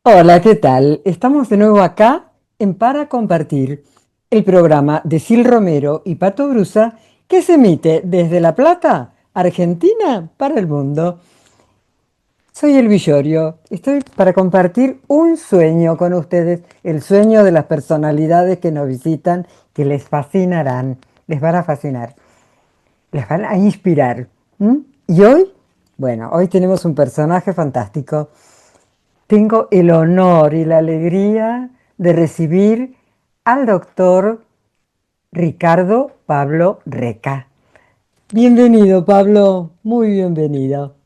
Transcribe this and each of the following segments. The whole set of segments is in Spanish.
Hola, ¿qué tal? Estamos de nuevo acá en Para Compartir, el programa de Sil Romero y Pato Brusa que se emite desde La Plata, Argentina, para el mundo. Soy el Villorio, estoy para compartir un sueño con ustedes, el sueño de las personalidades que nos visitan, que les fascinarán, les van a fascinar, les van a inspirar. ¿M? Y hoy, bueno, hoy tenemos un personaje fantástico. Tengo el honor y la alegría de recibir al doctor Ricardo Pablo Reca. Bienvenido, Pablo, muy bienvenido.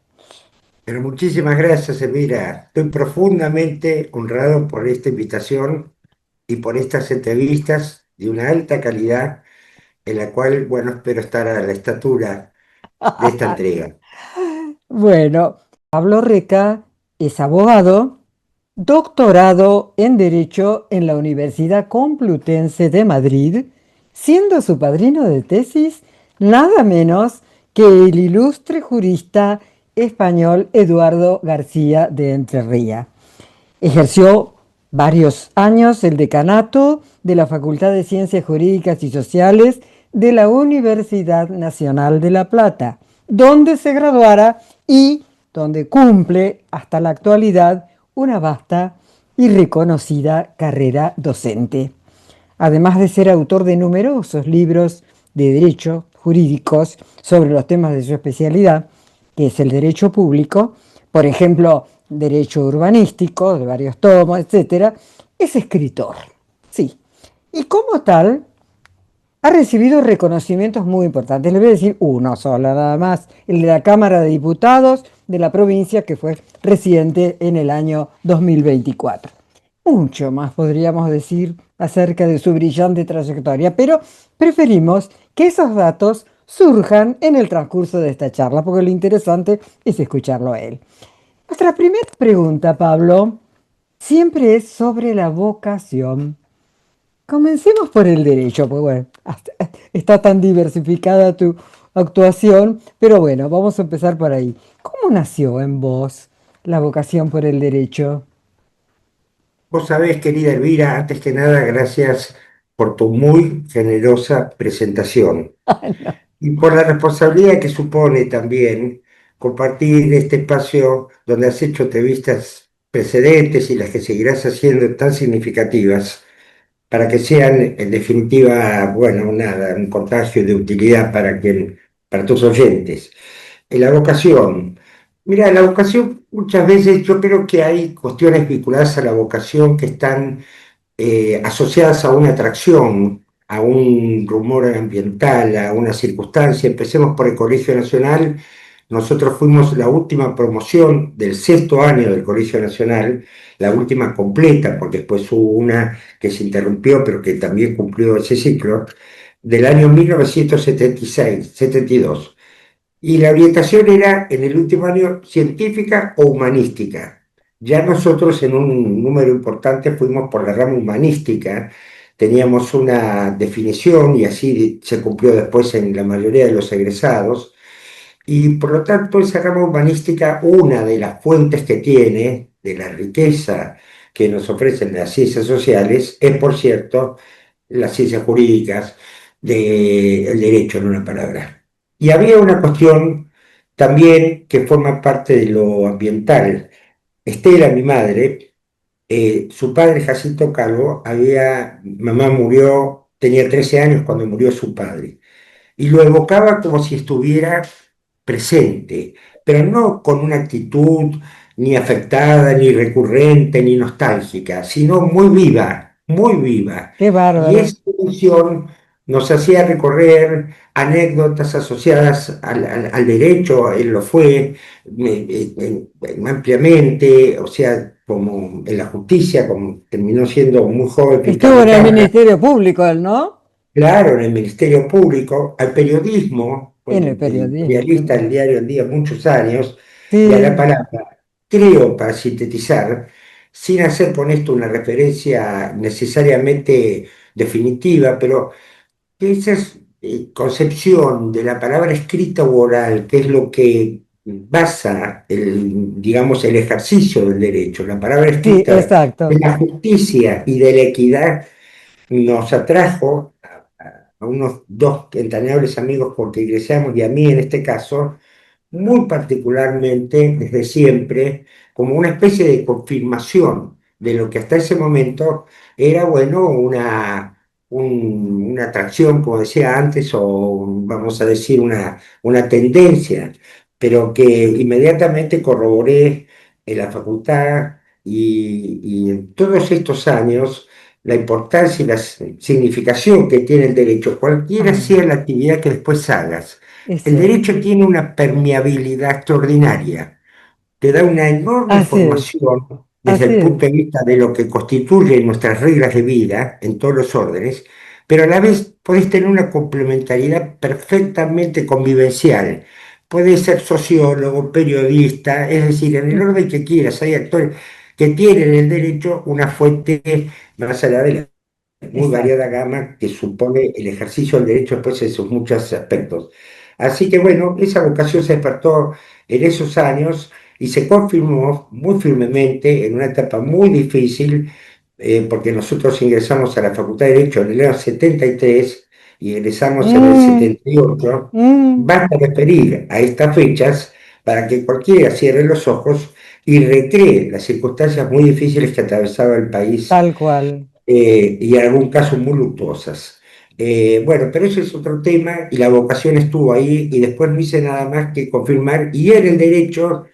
Pero muchísimas gracias, Elvira. Estoy profundamente honrado por esta invitación y por estas entrevistas de una alta calidad en la cual, bueno, espero estar a la estatura de esta entrega. Bueno, Pablo Reca es abogado, doctorado en Derecho en la Universidad Complutense de Madrid, siendo su padrino de tesis nada menos que el ilustre jurista español Eduardo García de Entrerría. Ejerció varios años el decanato de la Facultad de Ciencias Jurídicas y Sociales de la Universidad Nacional de La Plata, donde se graduara y donde cumple hasta la actualidad una vasta y reconocida carrera docente. Además de ser autor de numerosos libros de derecho jurídicos sobre los temas de su especialidad, que es el derecho público, por ejemplo, derecho urbanístico, de varios tomos, etcétera, es escritor. Sí. Y como tal, ha recibido reconocimientos muy importantes. Le voy a decir uno solo, nada más, el de la Cámara de Diputados de la provincia, que fue reciente en el año 2024. Mucho más podríamos decir acerca de su brillante trayectoria, pero preferimos que esos datos surjan en el transcurso de esta charla, porque lo interesante es escucharlo a él. Nuestra primera pregunta, Pablo, siempre es sobre la vocación. Comencemos por el derecho, pues bueno, está tan diversificada tu actuación, pero bueno, vamos a empezar por ahí. ¿Cómo nació en vos la vocación por el derecho? Vos sabés, querida Elvira, antes que nada, gracias por tu muy generosa presentación Ay, no. y por la responsabilidad que supone también compartir este espacio donde has hecho entrevistas precedentes y las que seguirás haciendo tan significativas para que sean, en definitiva, bueno, nada, un contagio de utilidad para tus oyentes. La vocación. Mira, la vocación, muchas veces yo creo que hay cuestiones vinculadas a la vocación que están asociadas a una atracción, a un rumor ambiental, a una circunstancia. Empecemos por el Colegio Nacional. Nosotros fuimos la última promoción del sexto año del Colegio Nacional, la última completa, porque después hubo una que se interrumpió, pero que también cumplió ese ciclo, del año 1976, 72. Y la orientación era en el último año científica o humanística. Ya nosotros en un número importante fuimos por la rama humanística, teníamos una definición y así se cumplió después en la mayoría de los egresados. Y por lo tanto esa rama humanística, una de las fuentes que tiene de la riqueza que nos ofrecen las ciencias sociales, es por cierto las ciencias jurídicas, el derecho en una palabra. Y había una cuestión también que forma parte de lo ambiental. Estela, mi madre, su padre Jacinto Calvo, mamá murió, tenía 13 años cuando murió su padre, y lo evocaba como si estuviera presente, pero no con una actitud ni afectada, ni recurrente, ni nostálgica, sino muy viva, muy viva. Qué Y bárbaro. esa emoción nos hacía recorrer anécdotas asociadas al derecho, él lo fue ampliamente, o sea, como en la justicia, como terminó siendo muy joven fiscal Estuvo de en el cámara. Ministerio Público él, ¿no? Claro, en el Ministerio Público, al periodismo, fue En el el periodismo, qué diarista del bárbaro. diario El Día muchos años, y a la Sí, palabra, creo, para sintetizar, sin hacer con esto una referencia necesariamente definitiva, pero que esa concepción de la palabra escrita u oral, que es lo que basa digamos, el ejercicio del derecho, la palabra Sí, escrita de exacto. la justicia y de la equidad, nos atrajo a unos dos entrañables amigos porque ingresamos, y a mí en este caso, muy particularmente desde siempre, como una especie de confirmación de lo que hasta ese momento era, bueno, una atracción, como decía antes, o vamos a decir, una tendencia, pero que inmediatamente corroboré en la facultad y en todos estos años la importancia y la significación que tiene el derecho, cualquiera Ah, sea la actividad que después hagas. es El cierto. derecho tiene una permeabilidad extraordinaria, te da una enorme Así es, formación desde así el es. punto de vista de lo que constituye nuestras reglas de vida en todos los órdenes, pero a la vez podés tener una complementariedad perfectamente convivencial. Puedes ser sociólogo, periodista, es decir, en el orden que quieras. Hay actores que tienen en el derecho una fuente más allá de la muy variada Exacto. gama que supone el ejercicio del derecho después en sus muchos aspectos. Así que bueno, esa vocación se despertó en esos años y se confirmó muy firmemente en una etapa muy difícil, porque nosotros ingresamos a la Facultad de Derecho en el año 73 y egresamos en el Mm, 78. mm, Basta referir a estas fechas para que cualquiera cierre los ojos y recree las circunstancias muy difíciles que atravesaba el país, tal cual. y en algún caso muy luctuosas. Bueno, pero ese es otro tema y la vocación estuvo ahí y después no hice nada más que confirmar y era el derecho,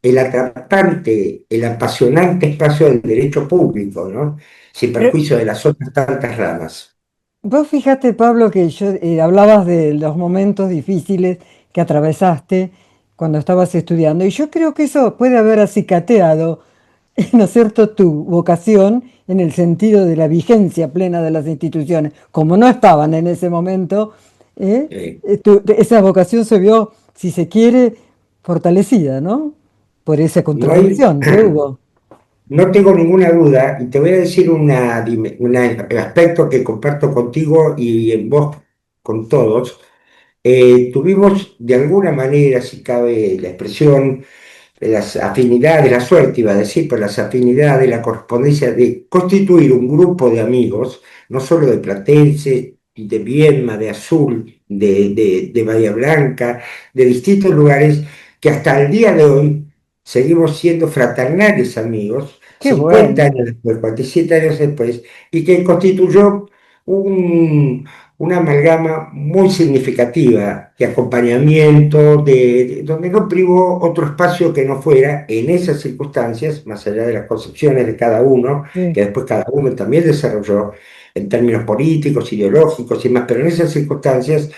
el atrapante, el apasionante espacio del derecho público, ¿no? Sin Pero perjuicio de las otras tantas ramas. vos fíjate, Pablo, que yo hablabas de los momentos difíciles que atravesaste cuando estabas estudiando, y yo creo que eso puede haber acicateado, ¿no es cierto?, tu vocación en el sentido de la vigencia plena de las instituciones. Como no estaban en ese momento, ¿eh? Eh, Esa vocación se vio, si se quiere, fortalecida, ¿no? Por esa no hay, contradicción que hubo. no tengo ninguna duda y te voy a decir un aspecto que comparto contigo y en vos con todos. Tuvimos de alguna manera, si cabe la expresión, las afinidades, la suerte iba a decir, pero las afinidades, la correspondencia de constituir un grupo de amigos, no solo de Platense, de Viedma, de Azul, de Bahía Blanca, de distintos lugares, que hasta el día de hoy seguimos siendo fraternales amigos, Qué 50 bueno, años después, 47 años después, y que constituyó un, una amalgama muy significativa de acompañamiento, donde no privó otro espacio que no fuera, en esas circunstancias, más allá de las concepciones de cada uno, sí, que después cada uno también desarrolló en términos políticos, ideológicos y más, pero en esas circunstancias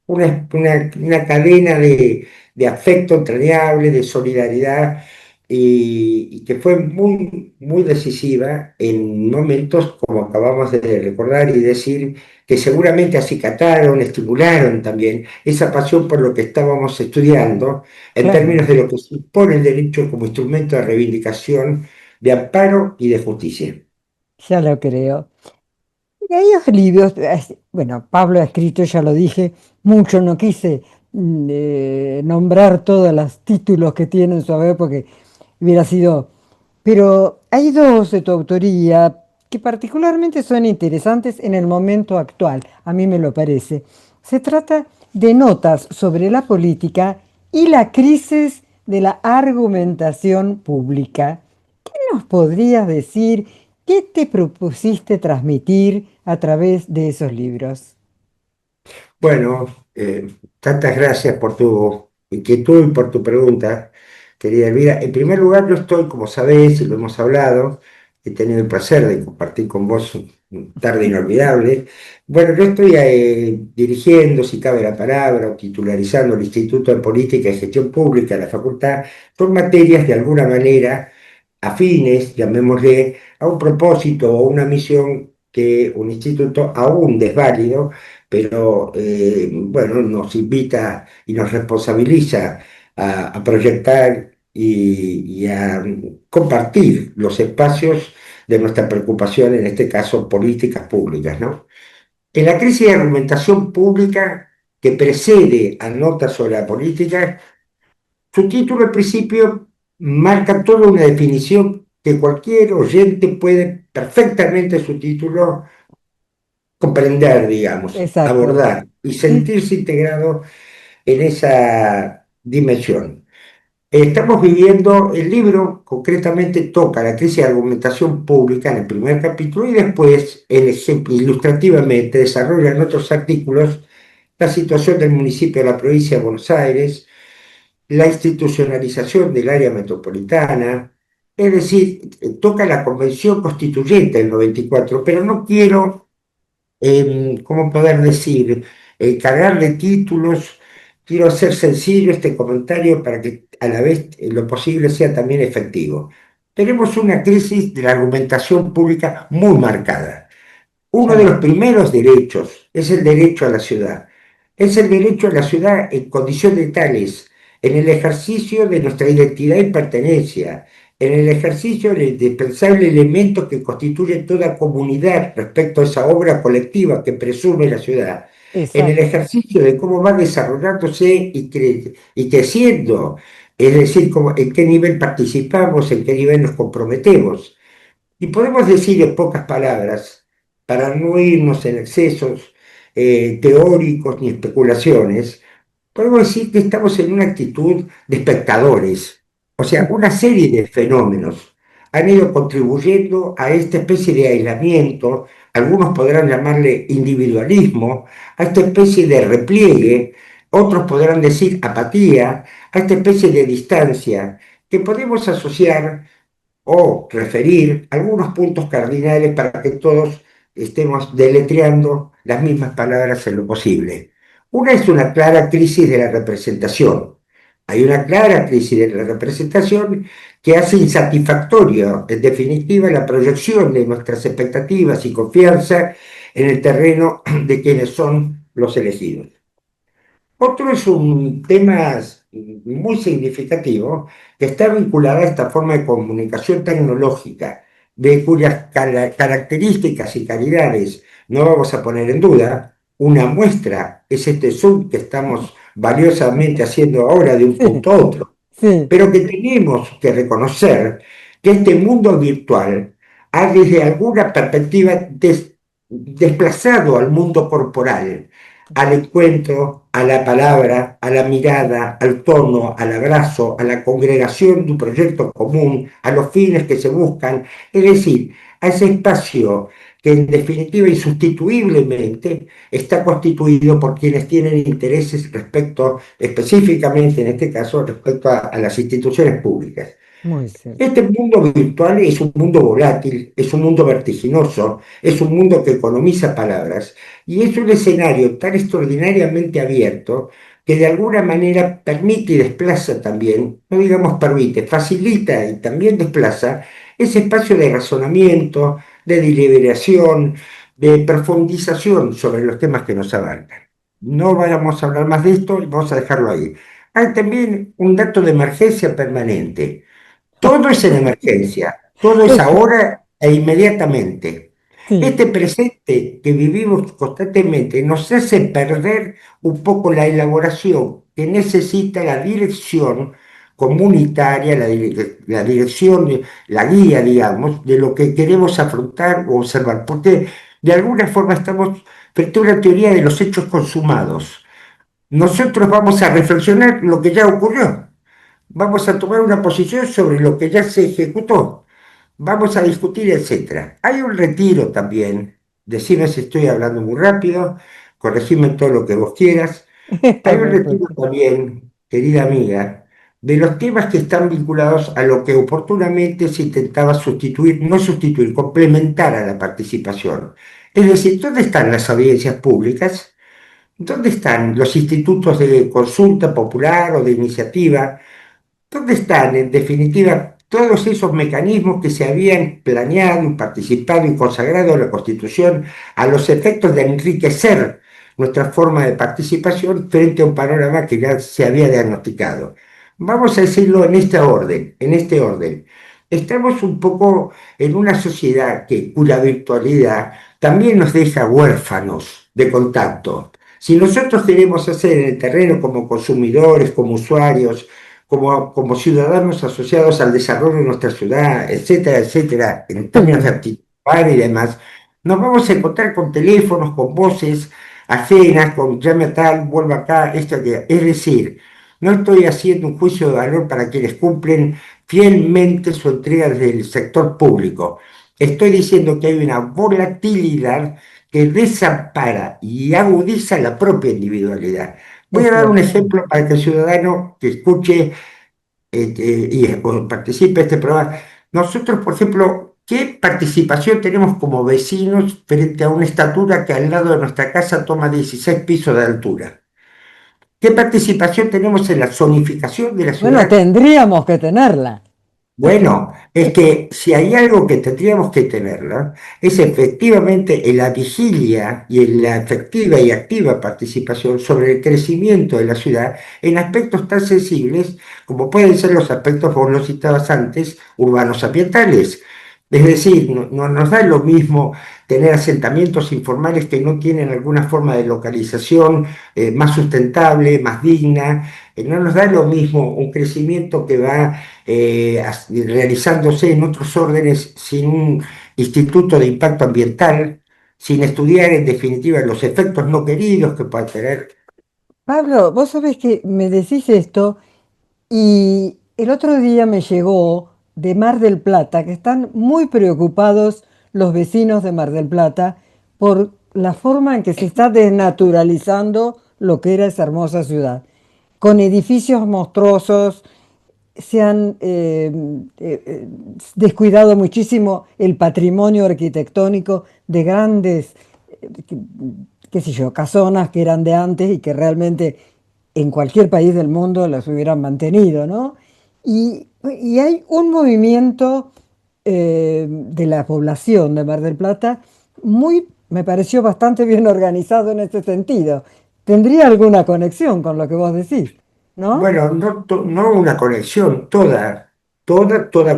una cadena de afecto entrañable, de solidaridad, y que fue muy, muy decisiva en momentos como acabamos de recordar y decir, que seguramente acicataron, estimularon también esa pasión por lo que estábamos estudiando en claro, términos de lo que supone el derecho como instrumento de reivindicación, de amparo y de justicia. ya lo creo. Y hay libros, bueno, Pablo ha escrito, ya lo dije, mucho, no quise nombrar todos los títulos que tiene en su haber porque hubiera sido, pero hay dos de tu autoría que particularmente son interesantes en el momento actual, a mí me lo parece. Se trata de notas sobre la política y la crisis de la argumentación pública. ¿Nos podrías decir qué te propusiste transmitir a través de esos libros? Bueno, tantas gracias por tu inquietud y por tu pregunta, querida Elvira. En primer lugar, yo estoy, como sabés, y lo hemos hablado, he tenido el placer de compartir con vos una tarde inolvidable. Bueno, yo estoy dirigiendo, si cabe la palabra, o titularizando el Instituto de Política y Gestión Pública de la Facultad, son materias de alguna manera afines, llamémosle, a un propósito o una misión que un instituto aún desválido, pero bueno, nos invita y nos responsabiliza a proyectar y a compartir los espacios de nuestra preocupación, en este caso políticas públicas, ¿no? En la crisis de argumentación pública que precede a notas sobre la política, Su título al principio marca toda una definición que cualquier oyente puede perfectamente su título comprender, digamos, Exacto. abordar y Sí, sentirse integrado en esa dimensión. Estamos viviendo, el libro concretamente toca la crisis de argumentación pública en el primer capítulo y después, ilustrativamente, desarrolla en otros artículos la situación del municipio de la provincia de Buenos Aires, la institucionalización del área metropolitana, es decir, toca la convención constituyente del 94, pero no quiero, ¿cómo poder decir?, cargarle títulos. Quiero hacer sencillo este comentario para que a la vez lo posible sea también efectivo. Tenemos una crisis de la argumentación pública muy marcada. Uno de ya, los primeros derechos es el derecho a la ciudad. Es el derecho a la ciudad en condiciones tales, en el ejercicio de nuestra identidad y pertenencia, en el ejercicio del indispensable elemento que constituye toda comunidad respecto a esa obra colectiva que presume la ciudad, en el exacto. ejercicio de cómo va desarrollándose y creciendo, es decir, en qué nivel participamos, en qué nivel nos comprometemos. Y podemos decir en pocas palabras, para no irnos en excesos teóricos ni especulaciones, podemos decir que estamos en una actitud de espectadores. O sea, una serie de fenómenos han ido contribuyendo a esta especie de aislamiento, algunos podrán llamarle individualismo, a esta especie de repliegue, otros podrán decir apatía, a esta especie de distancia, que podemos asociar o referir algunos puntos cardinales para que todos estemos deletreando las mismas palabras en lo posible. Una es una clara crisis de la representación. Hay una clara crisis de la representación que hace insatisfactoria, en definitiva, la proyección de nuestras expectativas y confianza en el terreno de quienes son los elegidos. Otro es un tema muy significativo que está vinculado a esta forma de comunicación tecnológica, de cuyas características y calidades no vamos a poner en duda. Una muestra es este Zoom que estamos valiosamente haciendo ahora de un punto a otro, Sí, pero que tenemos que reconocer que este mundo virtual ha desde alguna perspectiva desplazado al mundo corporal, al encuentro, a la palabra, a la mirada, al tono, al abrazo, a la congregación de un proyecto común, a los fines que se buscan, es decir, a ese espacio que en definitiva insustituiblemente está constituido por quienes tienen intereses respecto, específicamente en este caso, respecto a las instituciones públicas. muy cierto. Este mundo virtual es un mundo volátil, es un mundo vertiginoso, es un mundo que economiza palabras y es un escenario tan extraordinariamente abierto que de alguna manera permite y desplaza también, no digamos permite, facilita y también desplaza ese espacio de razonamiento, de deliberación, de profundización sobre los temas que nos abarcan. No vamos a hablar más de esto y vamos a dejarlo ahí. Hay también un dato de emergencia permanente. Todo es en emergencia, todo es ahora e inmediatamente. Sí, Este presente que vivimos constantemente nos hace perder un poco la elaboración que necesita la dirección comunitaria, la dirección, la guía, digamos, de lo que queremos afrontar o observar, porque de alguna forma estamos frente a una teoría de los hechos consumados. Nosotros vamos a reflexionar lo que ya ocurrió. Vamos a tomar una posición sobre lo que ya se ejecutó. Vamos a discutir, etcétera. Hay un retiro también. Decime si estoy hablando muy rápido, corregime todo lo que vos quieras. Hay está un retiro perfecto. también, querida amiga, de los temas que están vinculados a lo que oportunamente se intentaba sustituir, no sustituir, complementar a la participación. Es decir, ¿dónde están las audiencias públicas? ¿Dónde están los institutos de consulta popular o de iniciativa? ¿Dónde están, en definitiva, todos esos mecanismos que se habían planeado, participado y consagrado en la Constitución a los efectos de enriquecer nuestra forma de participación frente a un panorama que ya se había diagnosticado? Vamos a decirlo en este orden, en este orden. Estamos un poco en una sociedad cuya virtualidad también nos deja huérfanos de contacto. Si nosotros queremos hacer en el terreno como consumidores, como usuarios, como ciudadanos asociados al desarrollo de nuestra ciudad, etcétera, etcétera, en términos de Sí. aptitud y demás, nos vamos a encontrar con teléfonos, con voces ajenas, con llame a tal, vuelva acá, esto, aquello. Es decir, no estoy haciendo un juicio de valor para quienes cumplen fielmente su entrega desde el sector público. Estoy diciendo que hay una volatilidad que desampara y agudiza la propia individualidad. Voy Es a dar un cierto. ejemplo para que el ciudadano que escuche o participe de este programa. Nosotros, por ejemplo, ¿qué participación tenemos como vecinos frente a una estatua que al lado de nuestra casa toma 16 pisos de altura? ¿Qué participación tenemos en la zonificación de la Bueno, ciudad? tendríamos que tenerla. Bueno, es que si hay algo que tendríamos que tenerla, es efectivamente en la vigilia y en la efectiva y activa participación sobre el crecimiento de la ciudad en aspectos tan sensibles como pueden ser los aspectos, vos lo citabas antes, urbanos ambientales. Es decir, no nos da lo mismo tener asentamientos informales que no tienen alguna forma de localización más sustentable, más digna. No nos da lo mismo un crecimiento que va realizándose en otros órdenes sin un instituto de impacto ambiental, sin estudiar en definitiva los efectos no queridos que puede tener. Pablo, vos sabés que me decís esto y el otro día me llegó de Mar del Plata que están muy preocupados los vecinos de Mar del Plata por la forma en que se está desnaturalizando lo que era esa hermosa ciudad, con edificios monstruosos. Se han descuidado muchísimo el patrimonio arquitectónico de grandes, qué, qué sé yo, casonas que eran de antes y que realmente en cualquier país del mundo las hubieran mantenido, ¿no? Y hay un movimiento de la población de Mar del Plata muy, me pareció bastante bien organizado en este sentido. Tendría alguna conexión con lo que vos decís, ¿no? Bueno, no una conexión, toda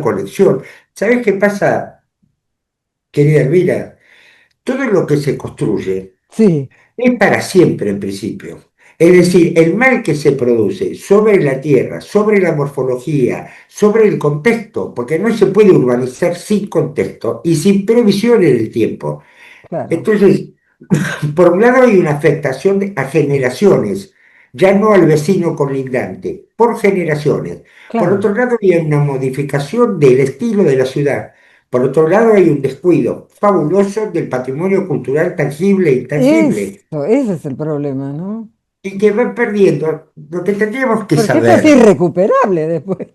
conexión. ¿Sabes qué pasa, querida Elvira? Todo lo que se construye Sí, es para siempre en principio. Es decir, el mal que se produce sobre la tierra, sobre la morfología, sobre el contexto, porque no se puede urbanizar sin contexto y sin previsión en el tiempo. claro, Entonces, por un lado hay una afectación a generaciones, ya no al vecino colindante, por generaciones. Por claro. otro lado hay una modificación del estilo de la ciudad. Por otro lado hay un descuido fabuloso del patrimonio cultural tangible e intangible Eso, ese es el problema, ¿no? y que va perdiendo lo que tendríamos que Porque esto es saber, irrecuperable después.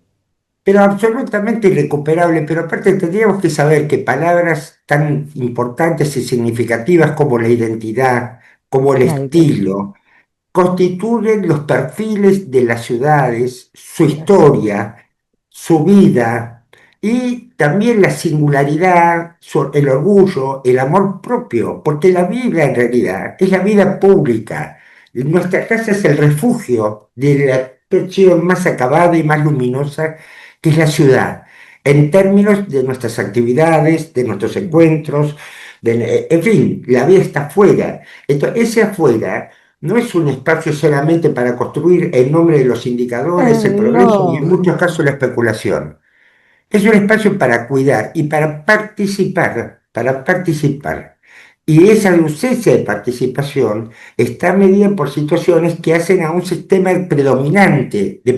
pero absolutamente irrecuperable. Pero aparte tendríamos que saber que palabras tan importantes y significativas como la identidad, como el La identidad. estilo, constituyen los perfiles de las ciudades, su Claro. historia, su vida y también la singularidad, el orgullo, el amor propio, porque la vida en realidad es la vida pública. Nuestra casa es el refugio de la expresión más acabada y más luminosa que es la ciudad, en términos de nuestras actividades, de nuestros Sí. encuentros, en fin, la vida está afuera. Entonces, ese afuera no es un espacio solamente para construir en nombre de los indicadores, el progreso y en No, muchos casos la especulación. Es un espacio para cuidar y para participar, para participar. Y esa ausencia de participación está medida por situaciones que hacen a un sistema predominante de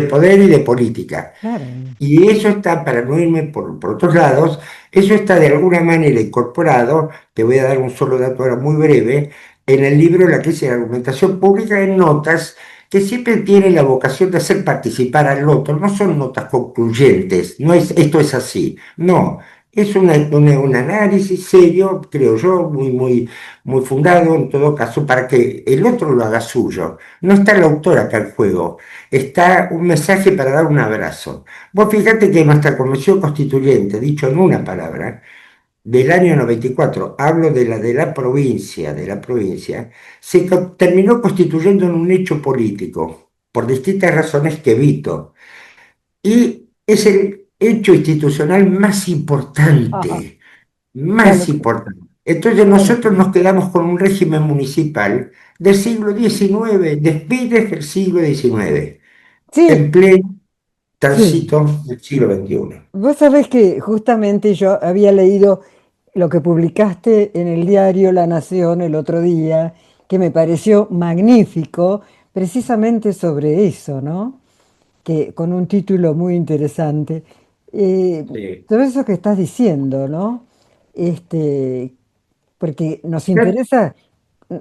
poder y de política. claro. Y eso está, para no irme por otros lados, eso está de alguna manera incorporado, te voy a dar un solo dato ahora muy breve, en el libro La crisis de la argumentación pública, en notas que siempre tienen la vocación de hacer participar al otro, no son notas concluyentes, no es esto es así, no, es un análisis serio, creo yo, muy fundado en todo caso, para que el otro lo haga suyo. No está el autor acá en juego, está un mensaje para dar un abrazo. Vos fíjate que nuestra convención constituyente, dicho en una palabra, del año 94, hablo de la provincia, terminó constituyendo en un hecho político, por distintas razones que evito, y es el hecho institucional Ajá, ya lo más sé, importante. Entonces ya lo nosotros sé. nos quedamos con un régimen municipal del siglo XIX, de fines del siglo XIX, Sí, en pleno. Sí, tránsito del siglo XXI. vos sabés que justamente yo había leído lo que publicaste en el diario La Nación el otro día, que me pareció magnífico, precisamente sobre eso, ¿no? Que con un título muy interesante. Eh, Sí. Todo eso que estás diciendo, ¿no? Este, porque nos interesa,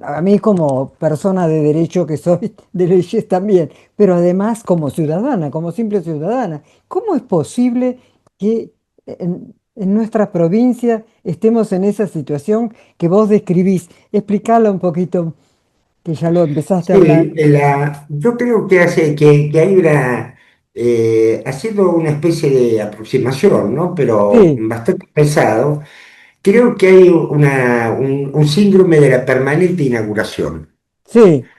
a mí como persona de derecho que soy, de leyes también, pero además como ciudadana, como simple ciudadana, ¿cómo es posible que en nuestra provincia estemos en esa situación que vos describís? Explicala un poquito, que ya lo empezaste a hablar. Sí, yo creo que que hay haciendo una especie de aproximación, ¿no? Pero Sí, bastante pesado, creo que hay un síndrome de la permanente inauguración. sí,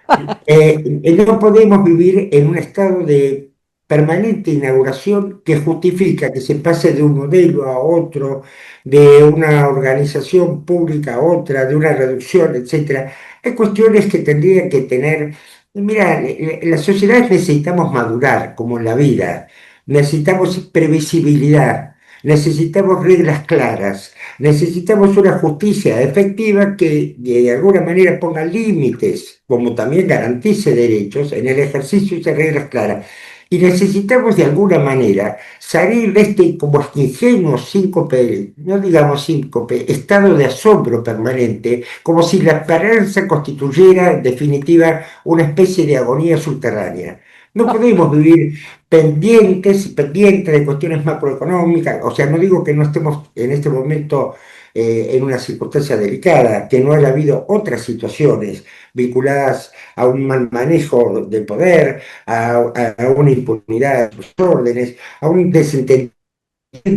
No podemos vivir en un estado de permanente inauguración que justifica que se pase de un modelo a otro, de una organización pública a otra, de una reducción, etcétera. Hay cuestiones que tendrían que tener. Mira, las sociedades necesitamos madurar, como en la vida. Necesitamos previsibilidad, necesitamos reglas claras, necesitamos una justicia efectiva que de alguna manera ponga límites, como también garantice derechos en el ejercicio de reglas claras. Y necesitamos de alguna manera salir de este como ingenuo síncope, no digamos síncope, estado de asombro permanente, como si la esperanza constituyera en definitiva una especie de agonía subterránea. No podemos vivir pendientes y pendientes de cuestiones macroeconómicas. O sea, no digo que no estemos en este momento en una circunstancia delicada, que no haya habido otras situaciones vinculadas a un mal manejo del poder, a una impunidad de los órdenes, a un desentendimiento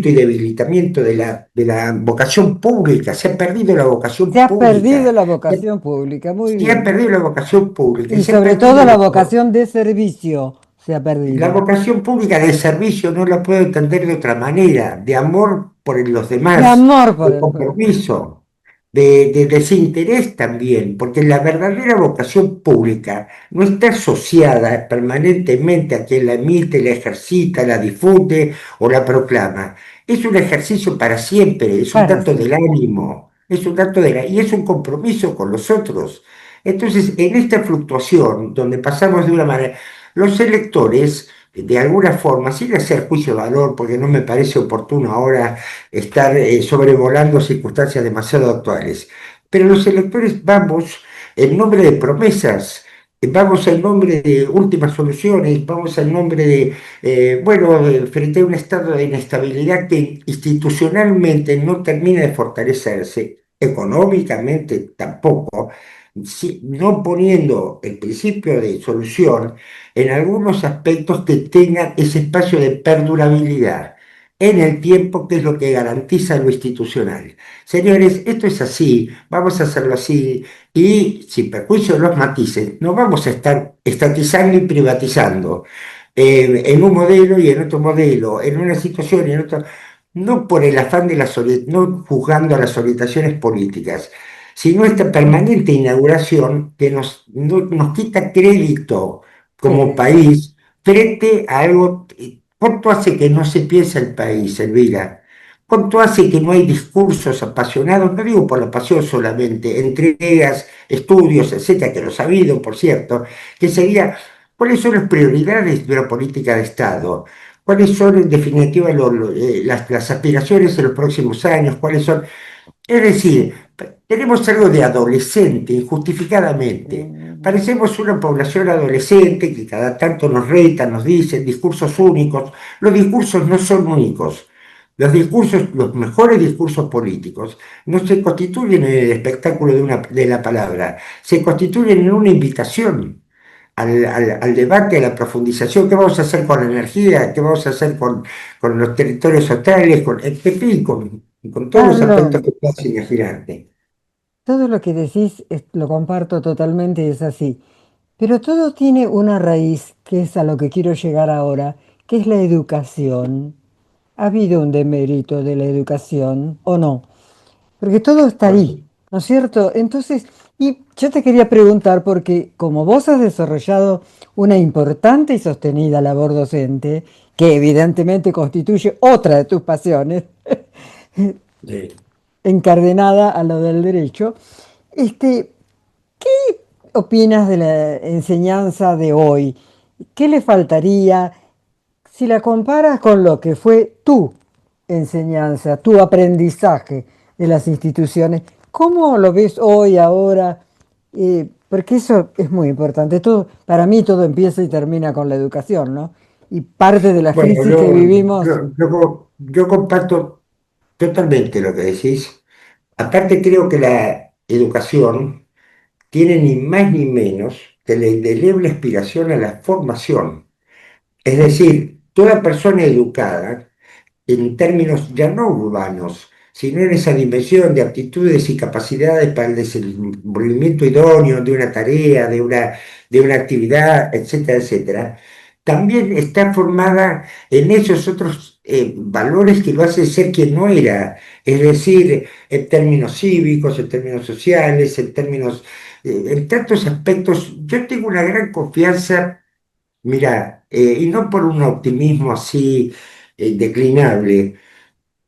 y debilitamiento de la vocación pública. Se ha perdido la se vocación ha perdido pública. la vocación pública, muy Se ha bien. perdido la vocación pública, Y se ha sobre todo perdido la vocación de servicio se ha la perdido. vocación pública de servicio, no la puedo entender de otra manera, de amor por los De demás, amor por de el pueblo. compromiso, de desinterés también, porque la verdadera vocación pública no está asociada permanentemente a quien la emite, la ejercita, la difunde o la proclama. Es un ejercicio para siempre, es un Para dato del siempre. ánimo, es un dato y es un compromiso con los otros. Entonces, en esta fluctuación, donde pasamos de una manera, los electores, de alguna forma, sin hacer juicio de valor, porque no me parece oportuno ahora estar sobrevolando circunstancias demasiado actuales, pero los electores vamos en nombre de promesas, vamos en nombre de últimas soluciones, vamos en nombre de, bueno, frente a un estado de inestabilidad que institucionalmente no termina de fortalecerse, económicamente tampoco, no poniendo el principio de solución en algunos aspectos que tengan ese espacio de perdurabilidad en el tiempo, que es lo que garantiza lo institucional. Señores, esto es así, vamos a hacerlo así, y sin perjuicio de los matices, no vamos a estar estatizando y privatizando en un modelo y en otro modelo, en una situación y en otra, no por el afán de no juzgando a las orientaciones políticas, sino esta permanente inauguración que nos quita crédito como Sí, país frente a algo. ¿Cuánto hace que no se piensa el país, Elvira? ¿Cuánto hace que no hay discursos apasionados? No digo por la pasión solamente, entregas, estudios, etcétera, que los ha habido, por cierto, que sería, ¿cuáles son las prioridades de la política de Estado? ¿Cuáles son, en definitiva, las aspiraciones en los próximos años? ¿Cuáles son? Es decir, tenemos algo de adolescente, injustificadamente. mm, Parecemos una población adolescente que cada tanto nos reta, nos dicen discursos únicos. Los discursos no son únicos. Los discursos, los mejores discursos políticos, no se constituyen en el espectáculo de la palabra, se constituyen en una invitación al debate, a la profundización. ¿Qué vamos a hacer con la energía? ¿Qué vamos a hacer con los territorios australes? En fin, con todos los aspectos Carlos, que puedas imaginarte. todo lo que decís lo comparto totalmente y es así. Pero todo tiene una raíz, que es a lo que quiero llegar ahora, que es la educación. ¿Ha habido un demérito de la educación o no? Porque todo está Por ahí. supuesto. ¿No es cierto? Entonces, y yo te quería preguntar, porque como vos has desarrollado una importante y sostenida labor docente, que evidentemente constituye otra de tus pasiones, Sí. encadenada a lo del derecho, este, ¿opinas de la enseñanza de hoy? ¿Qué le faltaría si la comparas con lo que fue tu enseñanza, tu aprendizaje de las instituciones? ¿Cómo lo ves hoy, ahora? Porque eso es muy importante. Todo, para mí todo empieza y termina con la educación, ¿no? Y parte de las Bueno, crisis que vivimos. yo comparto totalmente lo que decís. Aparte, creo que la educación tiene ni más ni menos que la indeleble aspiración a la formación. Es decir, toda persona educada en términos ya no urbanos, sino en esa dimensión de aptitudes y capacidades para el desenvolvimiento idóneo de una tarea, de una actividad, etcétera, etcétera, también está formada en esos otros valores que lo hacen ser quien no era, es decir, en términos cívicos, en términos sociales, en términos, en tantos aspectos. Yo tengo una gran confianza. Mira, y no por un optimismo así declinable,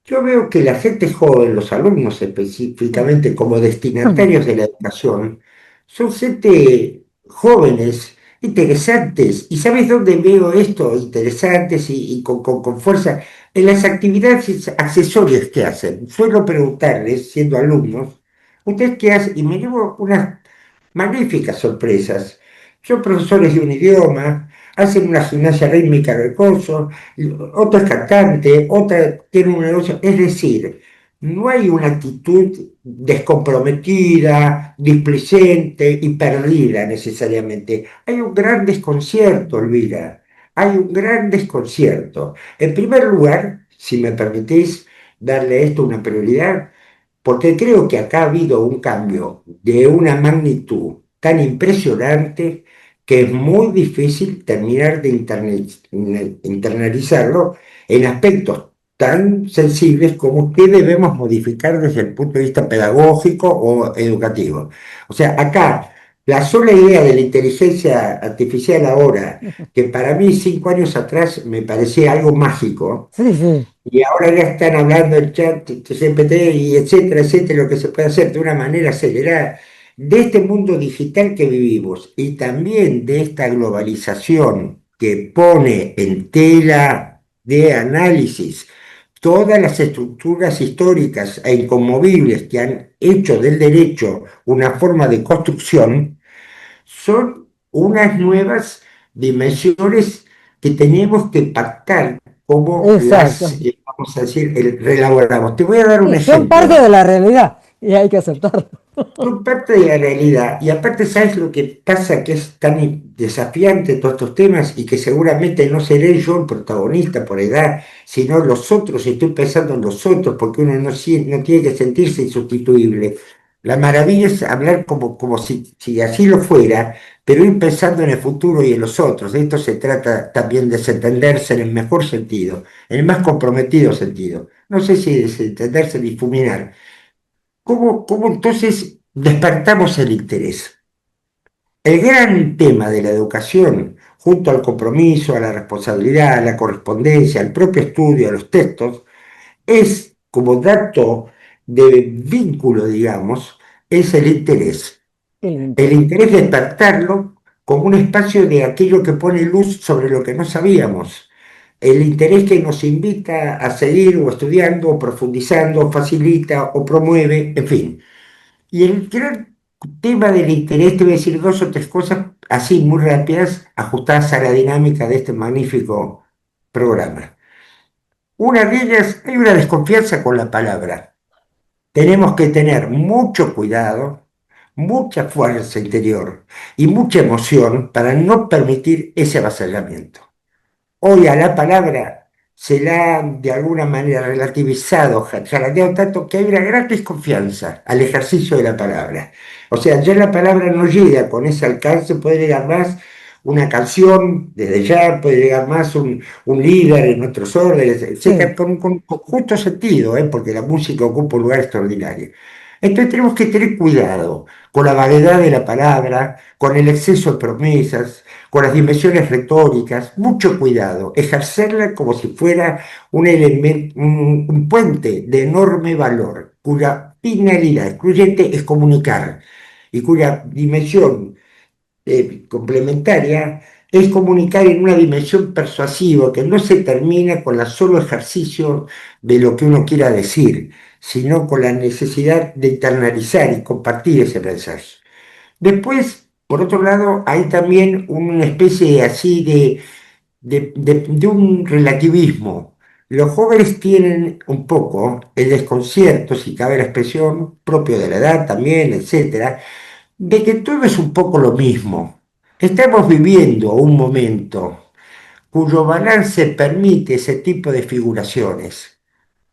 yo veo que la gente joven, los alumnos específicamente como destinatarios de la educación, son gente jóvenes, interesantes. ¿Y sabes dónde veo esto? Interesantes y con fuerza. En las actividades accesorias que hacen. Suelo preguntarles, siendo alumnos, ¿ustedes qué hacen? Y me llevo unas magníficas sorpresas. Son profesores de un idioma, hacen una gimnasia rítmica de coso, otra es cantante, otra tiene un negocio. Es decir, no hay una actitud descomprometida, displicente y perdida necesariamente. Hay un gran desconcierto, Elvira. Hay un gran desconcierto. En primer lugar, si me permitís darle a esto una prioridad, porque creo que acá ha habido un cambio de una magnitud tan impresionante que es muy difícil terminar de internalizarlo en aspectos tan sensibles como qué debemos modificar desde el punto de vista pedagógico o educativo. O sea, acá la sola idea de la inteligencia artificial ahora, que para mí 5 años atrás me parecía algo mágico, Sí, sí. y ahora ya están hablando el chat, GPT y etcétera, etcétera, lo que se puede hacer de una manera acelerada, de este mundo digital que vivimos y también de esta globalización que pone en tela de análisis todas las estructuras históricas e inconmovibles que han hecho del derecho una forma de construcción, son unas nuevas dimensiones que tenemos que pactar como Exacto. las, vamos a decir, reelaboramos. Te voy a dar un Sí, son parte ejemplo. de la realidad y hay que aceptarlo. Son parte de la realidad. Y aparte, ¿sabes lo que pasa? Que es tan desafiante todos estos temas y que seguramente no seré yo el protagonista por edad, sino los otros. Estoy pensando en los otros porque uno no tiene que sentirse insustituible. La maravilla es hablar como si así lo fuera, pero ir pensando en el futuro y en los otros. De esto se trata también de desentenderse en el mejor sentido, en el más comprometido sentido. No sé si desentenderse, difuminar. ¿Cómo entonces despertamos el interés? El gran tema de la educación, junto al compromiso, a la responsabilidad, a la correspondencia, al propio estudio, a los textos, es como dato de vínculo, digamos, es el interés. El El interés. interés despertarlo como un espacio de aquello que pone luz sobre lo que no sabíamos. El interés que nos invita a seguir o estudiando, o profundizando, o facilita o promueve, en fin. Y el gran tema del interés, te voy a decir dos o tres cosas así muy rápidas, ajustadas a la dinámica de este magnífico programa. Una de ellas, hay una desconfianza con la palabra. Tenemos que tener mucho cuidado, mucha fuerza interior y mucha emoción para no permitir ese avasallamiento. Hoy a la palabra se la ha de alguna manera relativizado, jaladeado tanto que hay una gran desconfianza al ejercicio de la palabra. O sea, ya la palabra no llega con ese alcance, puede llegar más una canción desde ya, puede llegar más un líder en nuestros órdenes, etcétera, Sí. con justo sentido, porque la música ocupa un lugar extraordinario. Entonces tenemos que tener cuidado con la vaguedad de la palabra, con el exceso de promesas, con las dimensiones retóricas, mucho cuidado, ejercerla como si fuera un elemento, un puente de enorme valor, cuya finalidad excluyente es comunicar y cuya dimensión complementaria es comunicar en una dimensión persuasiva que no se termina con el solo ejercicio de lo que uno quiera decir, sino con la necesidad de internalizar y compartir ese mensaje. Después, por otro lado, hay también una especie así de un relativismo. Los jóvenes tienen un poco el desconcierto, si cabe la expresión, propio de la edad también, etcétera, de que todo es un poco lo mismo. Estamos viviendo un momento cuyo balance permite ese tipo de figuraciones.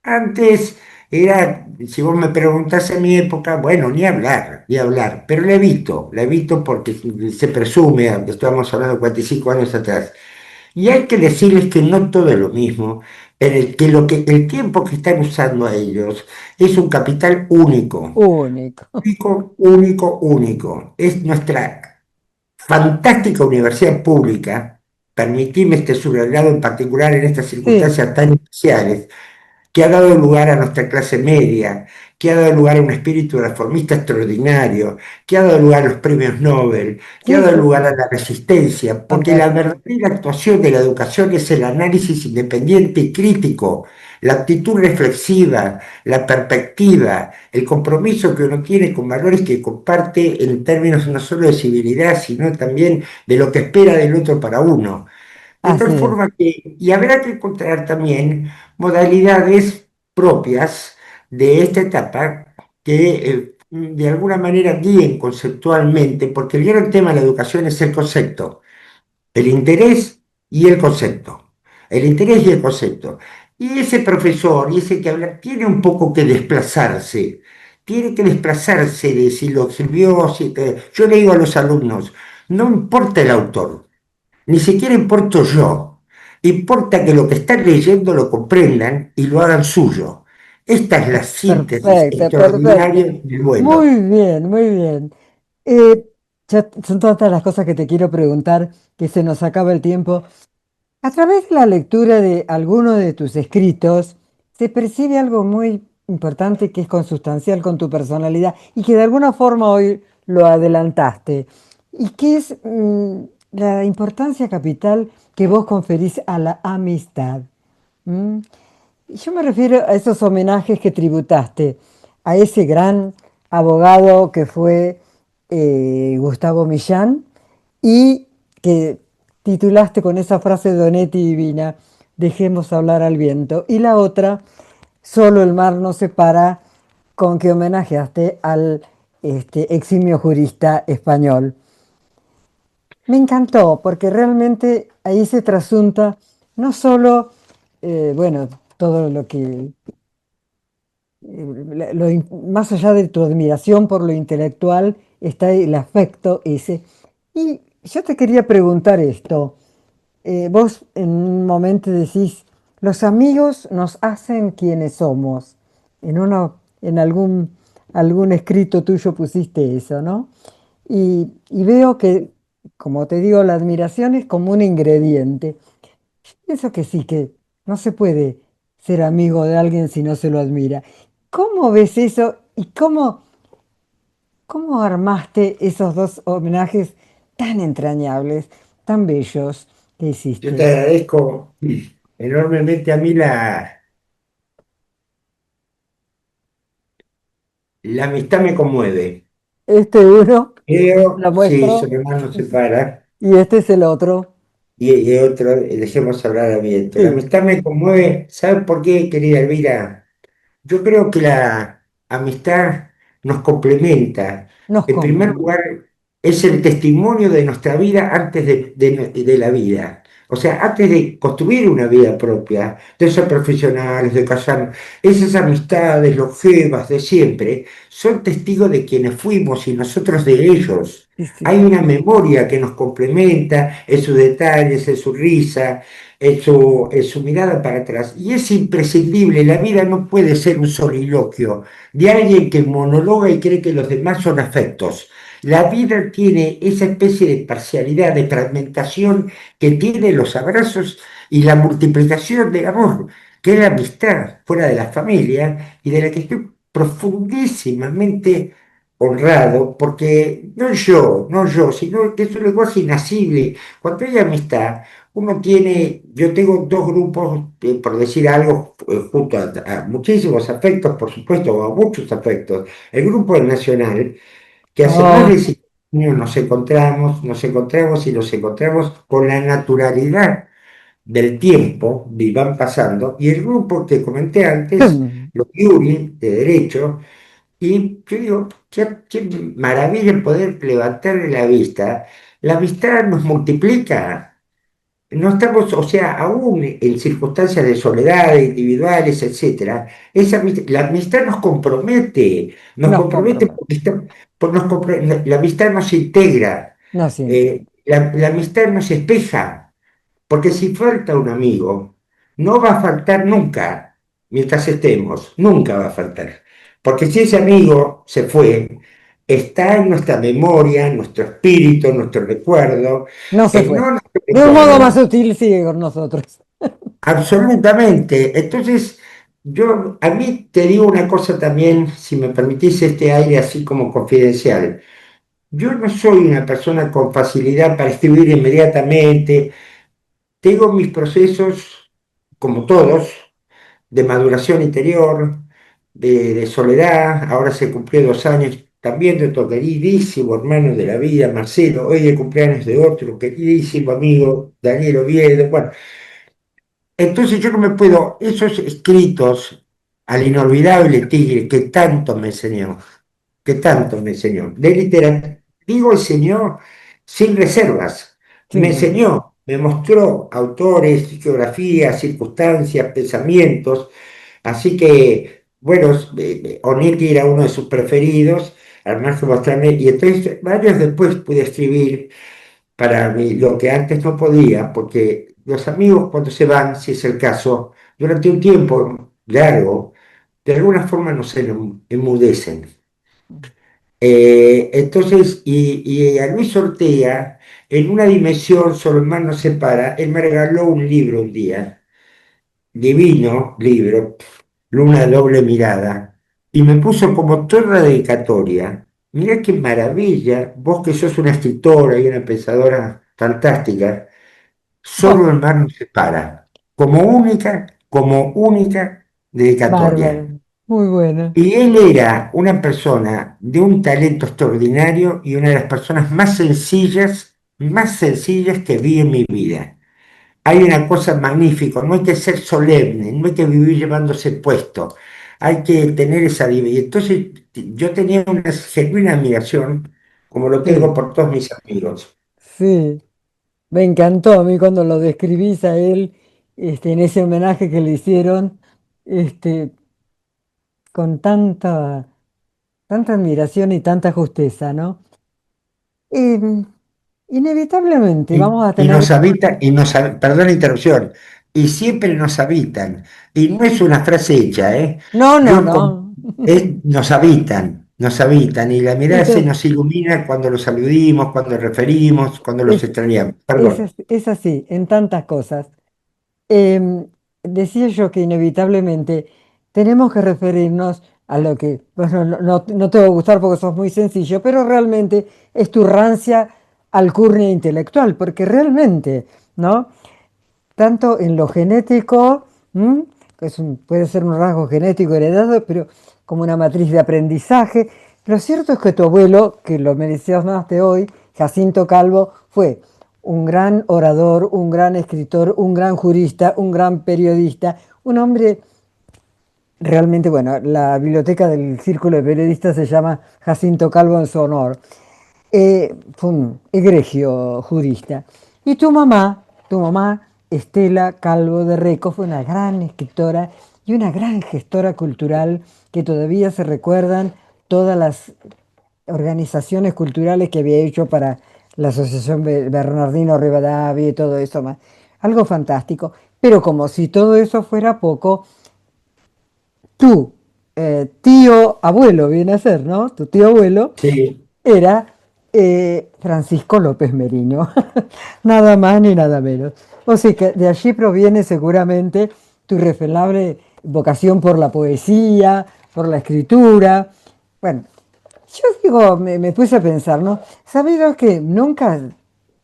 Antes era, si vos me preguntás en mi época, bueno, ni hablar, pero la evito porque se presume, estamos hablando de 45 años atrás, y hay que decirles que no todo es lo mismo, en el que, el tiempo que están usando a ellos es un capital único, Único. único, único, único. Es nuestra fantástica universidad pública, permitidme este subrayado en particular en estas Sí, circunstancias tan especiales, que ha dado lugar a nuestra clase media, que ha dado lugar a un espíritu reformista extraordinario, que ha dado lugar a los premios Nobel, que ha sí, dado sí, lugar a la resistencia, porque la totalmente. verdadera actuación de la educación es el análisis independiente y crítico, la actitud reflexiva, la perspectiva, el compromiso que uno tiene con valores que comparte en términos no solo de civilidad, sino también de lo que espera del otro para uno. De Así tal es. forma que, y habrá que encontrar también modalidades propias de esta etapa que de alguna manera guíen conceptualmente, porque el gran tema de la educación es el concepto, el interés y el concepto. El interés y el concepto. Y ese profesor y ese que habla tiene un poco que desplazarse. Tiene que desplazarse de si lo escribió, yo le digo a los alumnos, no importa el autor, ni siquiera importo yo. Importa que lo que están leyendo lo comprendan y lo hagan suyo. Esta es la síntesis Perfecto, extraordinaria perfecto. del bueno. Muy bien, muy bien. Ya son todas las cosas que te quiero preguntar, que se nos acaba el tiempo. A través de la lectura de alguno de tus escritos, se percibe algo muy importante que es consustancial con tu personalidad y que de alguna forma hoy lo adelantaste, y que es la importancia capital que vos conferís a la amistad. ¿M? Y yo me refiero a esos homenajes que tributaste a ese gran abogado que fue Gustavo Millán, y que titulaste con esa frase de Onetti divina, dejemos hablar al viento. Y la otra, solo el mar nos separa, con que homenajeaste al eximio jurista español. Me encantó porque realmente ahí se trasunta no solo, bueno, todo lo que, más allá de tu admiración por lo intelectual, está el afecto ese. Y yo te quería preguntar esto. Vos en un momento decís, los amigos nos hacen quienes somos. En algún escrito tuyo pusiste eso, ¿no? Y veo que, como te digo, la admiración es como un ingrediente. Pienso que sí, que no se puede ser amigo de alguien si no se lo admira. ¿Cómo ves eso y cómo armaste esos dos homenajes tan entrañables, tan bellos que Yo te hiciste? agradezco enormemente a mí la amistad me conmueve. Este uno Creo, lo sí, muestro sobre más no se para. y este es el otro. Y otro, dejemos hablar a viento. La Sí, amistad me conmueve. ¿Sabes por qué, querida Elvira? Yo creo que la amistad nos complementa. nos En primer complementa. lugar, es el testimonio de nuestra vida antes de la vida. O sea, antes de construir una vida propia, de ser profesionales, de casarnos, esas amistades longevas de siempre son testigos de quienes fuimos y nosotros de ellos. sí, sí. Hay una memoria que nos complementa en sus detalles, en su risa, en su mirada para atrás. Y es imprescindible, la vida no puede ser un soliloquio de alguien que monologa y cree que los demás son afectos. La vida tiene esa especie de parcialidad, de fragmentación que tiene los abrazos y la multiplicación del amor, que es la amistad fuera de la familia y de la que estoy profundísimamente honrado, porque no yo, sino que es un lenguaje inasible. Cuando hay amistad, yo tengo dos grupos, por decir algo, junto a muchísimos afectos, por supuesto, o a muchos afectos. El grupo del Nacional, que hace más de Oh, 5 años nos encontramos con la naturalidad del tiempo, y van pasando, y el grupo que comenté antes, los Yuri, de Derecho, y yo digo, qué maravilla poder levantarle la vista. La amistad nos multiplica. No estamos, o sea, aún en circunstancias de soledad, individuales, etcétera, la amistad nos nos compromete compromete. porque la amistad nos integra, No siente. la amistad nos espeja. Porque si falta un amigo, no va a faltar nunca, mientras estemos, nunca va a faltar. Porque si ese amigo se fue, está en nuestra memoria, en nuestro espíritu, en nuestro recuerdo, No se no fue. en nuestro De un modo más recuerdo, sutil sigue con nosotros. absolutamente. Entonces, a mí te digo una cosa también, si me permitís este aire así como confidencial. Yo no soy una persona con facilidad para escribir inmediatamente. Tengo mis procesos, como todos, de maduración interior, de soledad. Ahora se cumplió 2 años también de otro queridísimo hermano de la vida, Marcelo. Hoy es cumpleaños de otro queridísimo amigo, Daniel Oviedo. Bueno, entonces yo no me puedo, esos escritos al inolvidable Tigre que tanto me enseñó. De literatura, digo enseñó sin reservas. Me Sí, enseñó, me mostró autores, geografías, circunstancias, pensamientos. Así que, bueno, Onetti era uno de sus preferidos, al margen de mostrarme, y entonces años después pude escribir para mí lo que antes no podía, porque los amigos cuando se van, si es el caso, durante un tiempo largo, de alguna forma nos enmudecen. Entonces, y a Luis Ortega, en una dimensión solo el mar nos separa, él me regaló un libro un día, divino libro, Luna de doble mirada, y me puso como toda dedicatoria. Mirá qué maravilla, vos que sos una escritora y una pensadora fantástica, solo el mar nos separa, como única dedicatoria. bárbaro. Muy buena. Y él era una persona de un talento extraordinario y una de las personas más sencillas que vi en mi vida. Hay una cosa magnífica, no hay que ser solemne, no hay que vivir llevándose puesto, hay que tener esa divinidad. Entonces yo tenía una genuina admiración, como lo tengo Sí, por todos mis amigos. sí. Me encantó a mí cuando lo describís a él, en ese homenaje que le hicieron, este, con tanta admiración y tanta justeza, ¿no? Y, inevitablemente Y, vamos a y tener. nos habitan, perdón la interrupción, y siempre nos habitan. Y no es una frase hecha, ¿eh? No, no, Yo no. nos habitan, y la Y mirada se nos ilumina cuando los aludimos, cuando referimos, cuando los es, extrañamos. Perdón. es así, en tantas cosas. Decía yo que inevitablemente tenemos que referirnos a lo que, bueno, no te va a gustar porque sos muy sencillo, pero realmente es tu rancia alcurnia intelectual, porque realmente, ¿no? Tanto en lo genético, ¿m? Que puede ser un rasgo genético heredado, pero como una matriz de aprendizaje. Lo cierto es que tu abuelo, que lo mencionaste hoy, Jacinto Calvo, fue un gran orador, un gran escritor, un gran jurista, un gran periodista, un hombre realmente, bueno, la biblioteca del Círculo de Periodistas se llama Jacinto Calvo en su honor. Fue un egregio jurista. Y tu mamá, Estela Calvo de Reco, fue una gran escritora y una gran gestora cultural que todavía se recuerdan todas las organizaciones culturales que había hecho para la Asociación Bernardino Rivadavia y todo eso más. Algo fantástico. Pero como si todo eso fuera poco, tu tío abuelo viene a ser, ¿no? Tu tío abuelo Sí, era Francisco López Merino, nada más ni nada menos. O sea que de allí proviene seguramente tu irrefrenable vocación por la poesía, por la escritura. Bueno, yo digo, me puse a pensar, ¿no? Sabido que nunca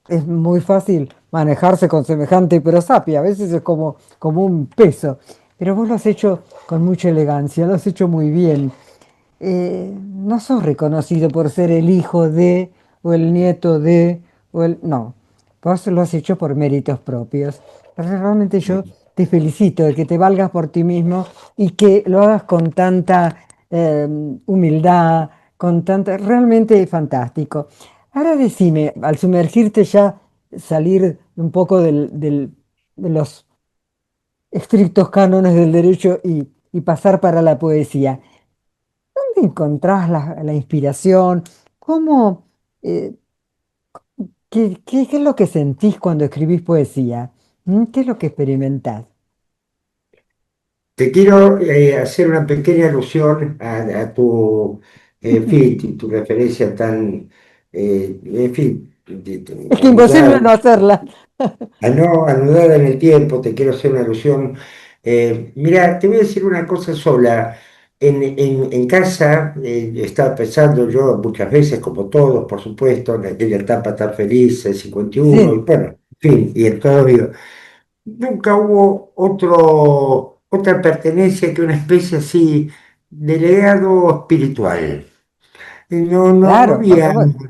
es muy fácil manejarse con semejante prosapia, a veces es como un peso, pero vos lo has hecho con mucha elegancia, lo has hecho muy bien. No sos reconocido por ser el hijo de, o el nieto de, o el... No, vos lo has hecho por méritos propios. Realmente yo te felicito de que te valgas por ti mismo y que lo hagas con tanta humildad, con tanta... Realmente fantástico. Ahora decime, al sumergirte ya, salir un poco de los estrictos cánones del derecho y pasar para la poesía. ¿Dónde encontrás la inspiración? ¿Cómo, eh, qué es lo que sentís cuando escribís poesía? ¿Mm? ¿Qué es lo que experimentás? te quiero hacer una pequeña alusión a tu feed y tu referencia tan, en fin, Es que anudada, imposible no hacerla. no, anudada en el tiempo, te quiero hacer una alusión. Mira, te voy a decir una cosa sola. En casa estaba pensando yo muchas veces, como todos, por supuesto, en aquella etapa tan feliz, el 51, y Sí, bueno, en fin, y en todo. Nunca hubo otra pertenencia que una especie así de legado espiritual. No claro, por había. supuesto.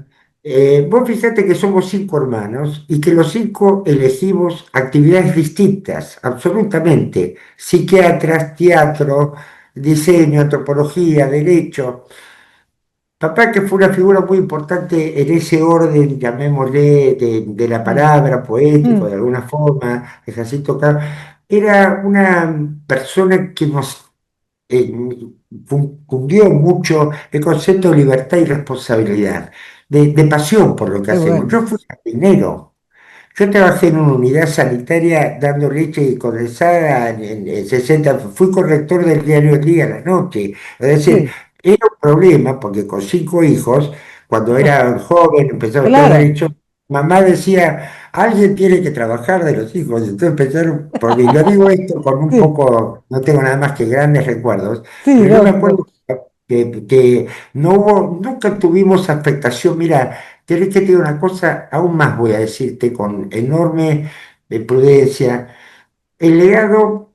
Vos fíjate que somos cinco hermanos y que los cinco elegimos actividades distintas, absolutamente. Psiquiatras, teatro, diseño, antropología, derecho. Papá, que fue una figura muy importante en ese orden, llamémosle, de la Mm, palabra, poético, de mm, alguna forma, de Jacinto era una persona que nos eh, cundió mucho el concepto de libertad y responsabilidad, de pasión por lo que qué hacemos. bueno. Yo fui jardinero, yo trabajé en una unidad sanitaria dando leche condensada en 60, fui corrector del diario El Día a la noche. Es decir, Sí, era un problema porque con cinco hijos, cuando era joven, empezaba a estudiar claro, derecho, mamá decía, alguien tiene que trabajar de los hijos. Entonces empezaron por mí. Lo digo esto con un sí, poco, no tengo nada más que grandes recuerdos, sí, pero yo no, me no, acuerdo que no hubo, nunca tuvimos afectación. Mira, ¿querés que te diga una cosa? Aún más voy a decirte con enorme prudencia. El legado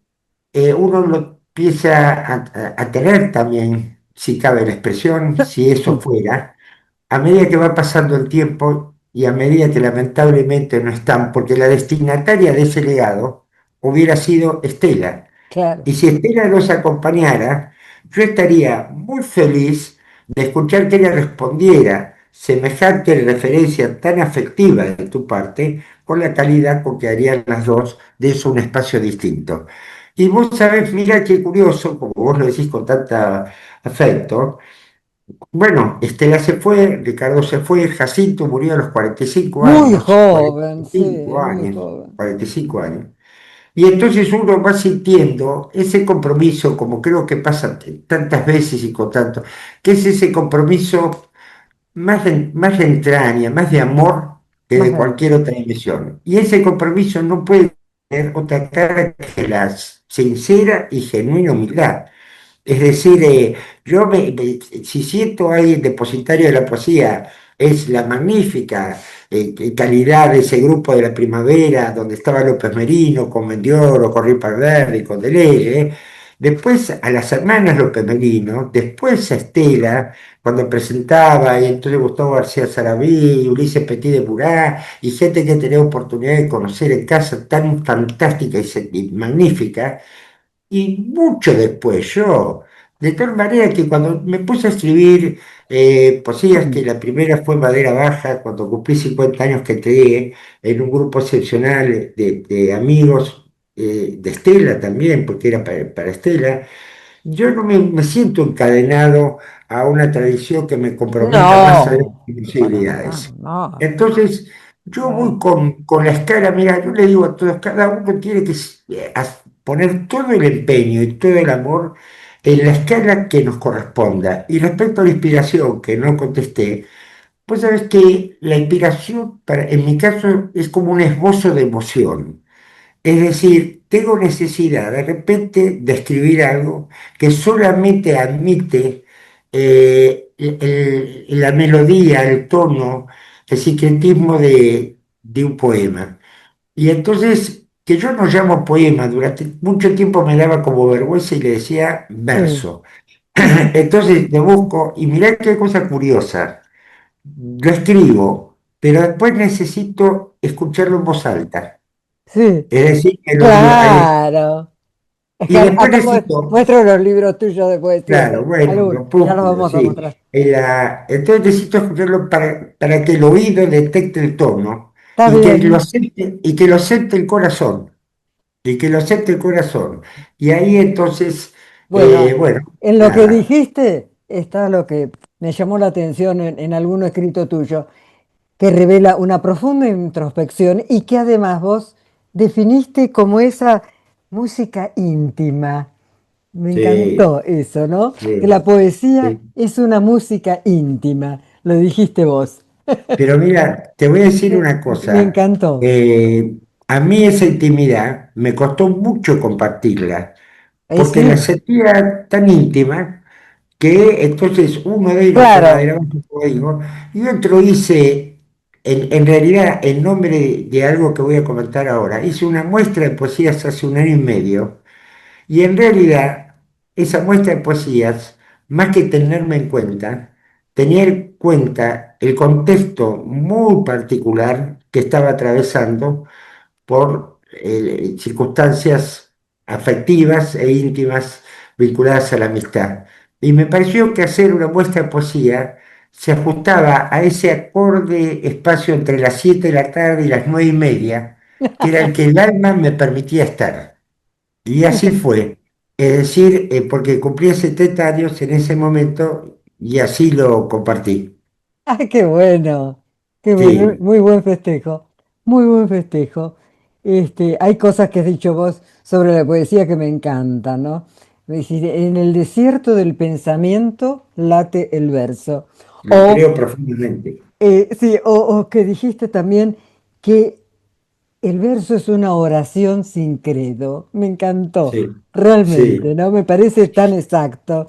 uno lo empieza a tener también, si cabe la expresión, si eso mm, fuera, a medida que va pasando el tiempo y a medida que lamentablemente no están, porque la destinataria de ese legado hubiera sido Estela. claro. Y si Estela nos acompañara, yo estaría muy feliz de escuchar que ella respondiera semejante referencia tan afectiva de tu parte, con la calidad con que harían las dos de eso un espacio distinto. Y vos sabés, mira qué curioso, como vos lo decís con tanta afecto. Bueno, Estela se fue, Ricardo se fue, Jacinto murió a los 45 Muy años, joven, sí, 45 muy años, joven. 45 años. Y entonces uno va sintiendo ese compromiso, como creo que pasa tantas veces y con tanto, que es ese compromiso más de entraña, más de amor que Más de de... cualquier otra dimensión. Y ese compromiso no puede tener otra cara que la sincera y genuina humildad. Es decir, si siento ahí el depositario de la poesía, es la magnífica calidad de ese grupo de la primavera, donde estaba López Merino, con Mendioro, con Ripalberri, con Deleuze. Después a las hermanas López Merino, después a Estela, cuando presentaba, y entonces Gustavo García Sarabí, Ulises Petit de Burá, y gente que tenía oportunidad de conocer en casa tan fantástica y magnífica. Y mucho después yo, de tal manera que cuando me puse a escribir poesías, que Mm, la primera fue Madera Baja, cuando cumplí 50 años que creé en un grupo excepcional de amigos de Estela también, porque era para Estela, yo no me siento encadenado a una tradición que me comprometa más allá de No, mis para nada, posibilidades. no, Entonces, yo voy no. con la escala, mira, yo le digo a todos, cada uno tiene que poner todo el empeño y todo el amor en la escala que nos corresponda. Y respecto a la inspiración, que no contesté, pues sabes que la inspiración, en mi caso, es como un esbozo de emoción. Es decir, tengo necesidad de repente de escribir algo que solamente admite la melodía, el tono, el sincretismo de un poema. Y entonces, que yo no llamo poema, durante mucho tiempo me daba como vergüenza y le decía Sí, verso. Entonces lo busco y mirá qué cosa curiosa. Lo escribo, pero después necesito escucharlo en voz alta. sí, Es decir, que claro. Es y que después acá necesito, muestro los libros tuyos de poesía. claro, bueno, Algunos, los ya los opúsculos, vamos a sí. mostrar. Entonces necesito escucharlo para que el oído detecte el tono Está bien. y que lo acepte el corazón, y que lo acepte el corazón. Y ahí entonces, Bueno, bueno, en lo que nada, dijiste está lo que me llamó la atención en algún escrito tuyo, que revela una profunda introspección y que además vos definiste como esa música íntima. Me sí, encantó eso, ¿no? Que la sí, poesía sí. es una música íntima, lo dijiste vos. Pero mira, te voy a decir una Me cosa. encantó. A mí esa intimidad me costó mucho compartirla, porque la Sí, sentía tan íntima que entonces uno de ellos fue claro. Madera Bajo Código y otro hice, en realidad, en nombre de algo que voy a comentar ahora, hice una muestra de poesías hace un año y medio y en realidad esa muestra de poesías, más que tenerme en cuenta, tenía en cuenta el contexto muy particular que estaba atravesando por circunstancias afectivas e íntimas vinculadas a la amistad. Y me pareció que hacer una muestra de poesía se ajustaba a ese acorde espacio entre las 7 de la tarde y las 9:30, que era el que el alma me permitía estar. Y así fue. Es decir, porque cumplía 70 años en ese momento y así lo compartí. ¡Ay, qué bueno! Qué bueno, Sí, muy buen festejo, muy buen festejo. Hay cosas que has dicho vos sobre la poesía que me encantan, ¿no? Me dijiste, en el desierto del pensamiento late el verso. lo O, creo profundamente. sí, o que dijiste también que el verso es una oración sin credo. Me encantó, Sí, realmente, sí, ¿no? Me parece tan exacto,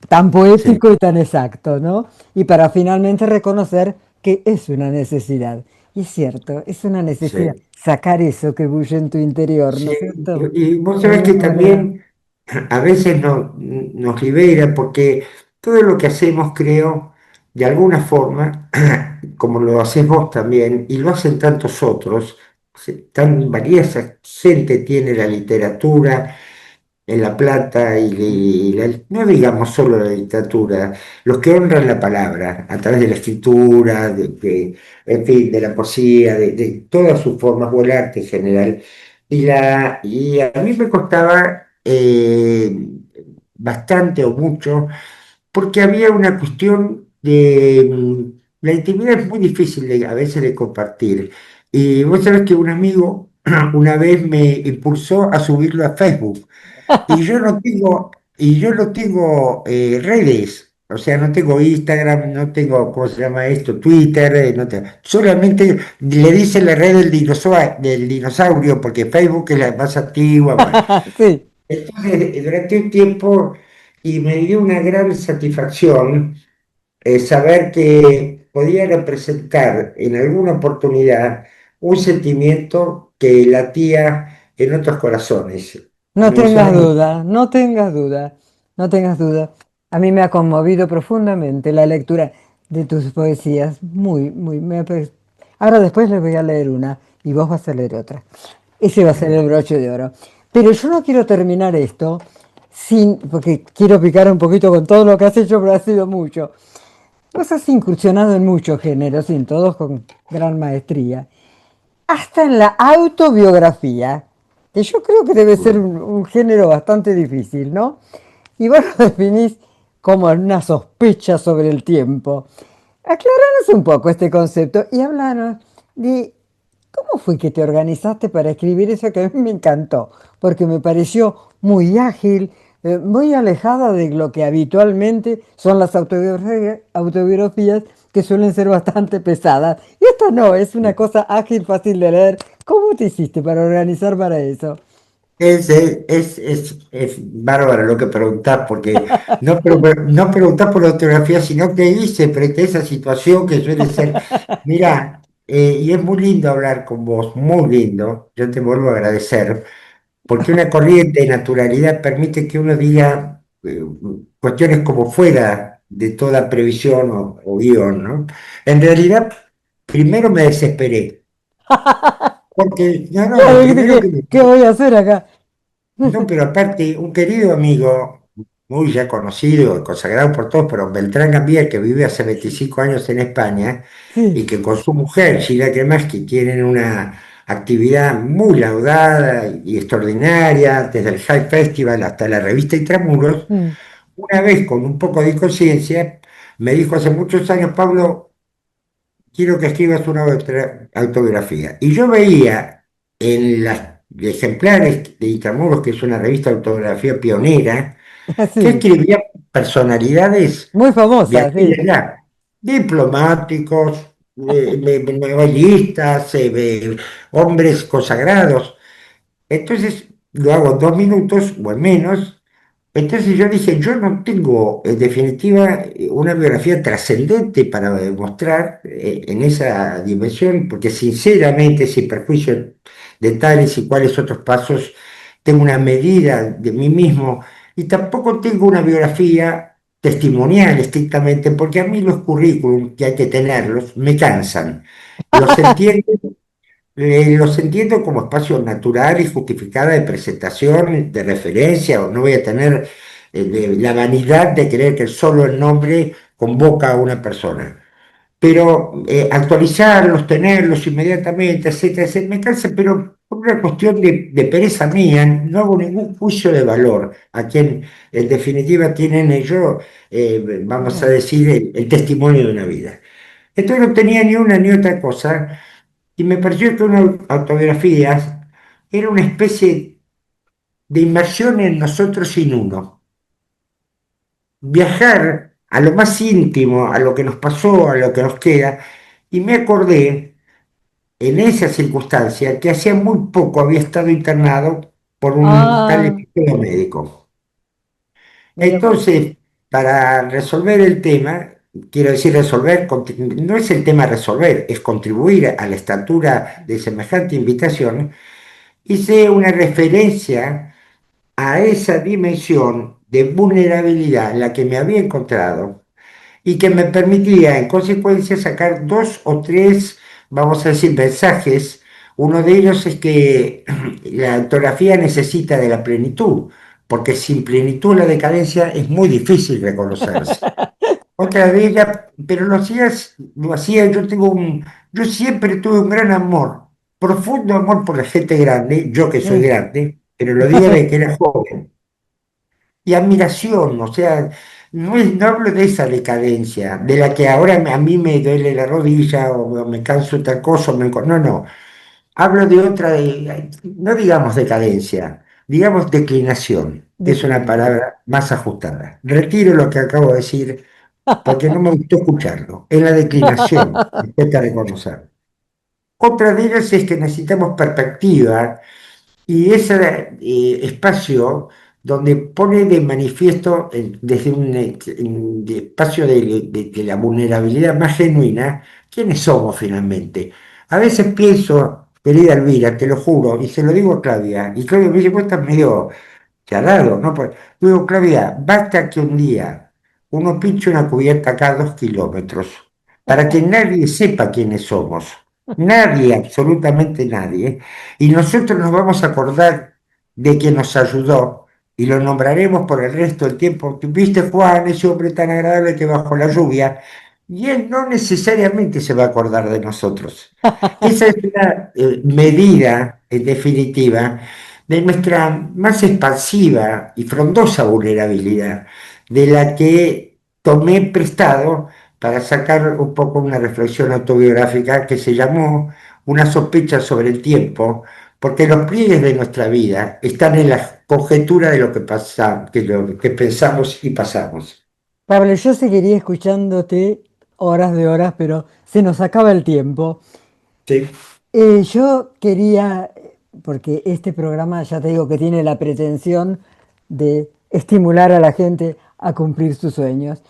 tan sí. poético y tan exacto, ¿no? Y para finalmente reconocer que es una necesidad. Y es cierto, es una necesidad Sí, sacar eso que bulle en tu interior, ¿no sí. es cierto? Y vos De sabés que alguna manera. también a veces nos libera porque todo lo que hacemos, creo, de alguna forma, como lo haces vos también, y lo hacen tantos otros, tan valiosa gente tiene la literatura en La Plata no digamos solo la literatura, los que honran la palabra a través de la escritura, en fin, de la poesía, de todas sus formas, o el arte en general. Y a mí me costaba bastante o mucho, porque había una cuestión la intimidad es muy difícil a veces de compartir. Y vos sabés que un amigo una vez me impulsó a subirlo a Facebook. Y yo no tengo redes, o sea, no tengo Instagram, no tengo, ¿cómo se llama esto? Twitter, solamente le dicen la red del dinosaurio, porque Facebook es la más antigua. Bueno. Sí. Entonces, durante un tiempo, y me dio una gran satisfacción saber que podía representar en alguna oportunidad un sentimiento que latía en otros corazones. No Me tengas emociona mucho. duda, no tengas duda, no tengas duda. A mí me ha conmovido profundamente la lectura de tus poesías. Muy, muy. Ahora después les voy a leer una y vos vas a leer otra. Ese va a ser el broche de oro. Pero yo no quiero terminar esto sin, porque quiero picar un poquito con todo lo que has hecho, pero ha sido mucho. Vos has incursionado en muchos géneros, sin todos con gran maestría, hasta en la autobiografía, que yo creo que debe ser Bueno, un género bastante difícil, ¿no? y vos lo definís como una sospecha sobre el tiempo. Aclaranos un poco este concepto y háblanos de cómo fue que te organizaste para escribir eso que a mí me encantó, porque me pareció muy ágil, muy alejada de lo que habitualmente son las autobiografías que suelen ser bastante pesadas. Y esta no, es una cosa ágil, fácil de leer. ¿Cómo te hiciste para organizar para eso? Es bárbaro lo que preguntás, porque no preguntás por la ortografía, sino que hice frente a esa situación que suele ser. Mira, y es muy lindo hablar con vos, muy lindo. Yo te vuelvo a agradecer, porque una corriente de naturalidad permite que uno diga cuestiones como fuera de toda previsión o guión, ¿no? En realidad, primero me desesperé, porque, no, no, lo Claro, ¿viste primero que qué voy a hacer acá? no, pero aparte, un querido amigo, muy ya conocido, consagrado por todos, pero Beltrán Gambier, que vive hace 25 años en España, y Sí, que con su mujer, Sheila que tienen una actividad muy laudada y extraordinaria, desde el High Festival hasta la revista Intramuros, mm, una vez con un poco de inconsciencia, me dijo hace muchos años, Pablo, quiero que escribas una autobiografía. Y yo veía en las ejemplares de Intramuros, que es una revista de autobiografía pionera, que sí, escribía personalidades muy de famosa, aquella sí. edad, diplomáticos, novelistas, hombres consagrados. Entonces lo hago en 2 minutos o en menos. Entonces yo dije, yo no tengo en definitiva una biografía trascendente para demostrar en esa dimensión, porque sinceramente, sin perjuicio de tales y cuales otros pasos, tengo una medida de mí mismo y tampoco tengo una biografía testimonial estrictamente, porque a mí los currículum, que hay que tenerlos, me cansan. Los entiendo los entiendo como espacio natural y justificada de presentación, de referencia, o no voy a tener la vanidad de creer que solo el nombre convoca a una persona. Pero actualizarlos, tenerlos inmediatamente, etcétera, etcétera, me cansa, pero por una cuestión de pereza mía, no hago ningún juicio de valor a quien en definitiva tienen ellos, vamos a Claro. decir, el testimonio de una vida. Entonces no tenía ni una ni otra cosa. Y me pareció que una autobiografía era una especie de inmersión en nosotros sin uno. Viajar a lo más íntimo, a lo que nos pasó, a lo que nos queda. Y me acordé en esa circunstancia que hacía muy poco había estado internado por un tal Ah, episodio médico. mira vos. Entonces, para resolver el tema, quiero decir resolver, no es el tema resolver, es contribuir a la estatura de semejante invitación. Hice una referencia a esa dimensión de vulnerabilidad en la que me había encontrado y que me permitía, en consecuencia, sacar 2 o 3, vamos a decir, mensajes. Uno de ellos es que la ortografía necesita de la plenitud, porque sin plenitud la decadencia es muy difícil reconocerse. Otra de ellas, pero lo hacía, yo siempre tuve un gran amor, profundo amor por la gente grande, yo que soy Sí. grande, pero lo digo de que era joven, y admiración, o sea, no hablo de esa decadencia, de la que ahora a mí me duele la rodilla o me canso de tal cosa, no, no, hablo de otra, no digamos decadencia, digamos declinación, es una Declinación. palabra más ajustada. Retiro lo que acabo de decir porque no me gustó escucharlo. En la declinación, me cuesta reconocer. Otra de ellas es que necesitamos perspectiva y ese espacio donde pone de manifiesto desde un espacio de la vulnerabilidad más genuina, ¿quiénes somos finalmente? A veces pienso, querida Elvira, te lo juro, y se lo digo a Claudia, y Claudia me dice, vos estás medio charlado, ¿no? Pues, digo, Claudia, basta que un día uno pinche una cubierta acá a 2 kilómetros para que nadie sepa quiénes somos. Nadie, absolutamente nadie. Y nosotros nos vamos a acordar de quien nos ayudó y lo nombraremos por el resto del tiempo. ¿Viste, Juan, ese hombre tan agradable que bajo la lluvia? Y él no necesariamente se va a acordar de nosotros. Esa es una medida, en definitiva, de nuestra más expansiva y frondosa vulnerabilidad, de la que tomé prestado para sacar un poco una reflexión autobiográfica que se llamó Una sospecha sobre el tiempo, porque los pliegues de nuestra vida están en la conjetura de lo que pasa, que lo que pensamos y pasamos. Pablo, yo seguiría escuchándote horas de horas, pero se nos acaba el tiempo. Sí. Yo quería, porque este programa ya te digo que tiene la pretensión de estimular a la gente a cumplir sus sueños.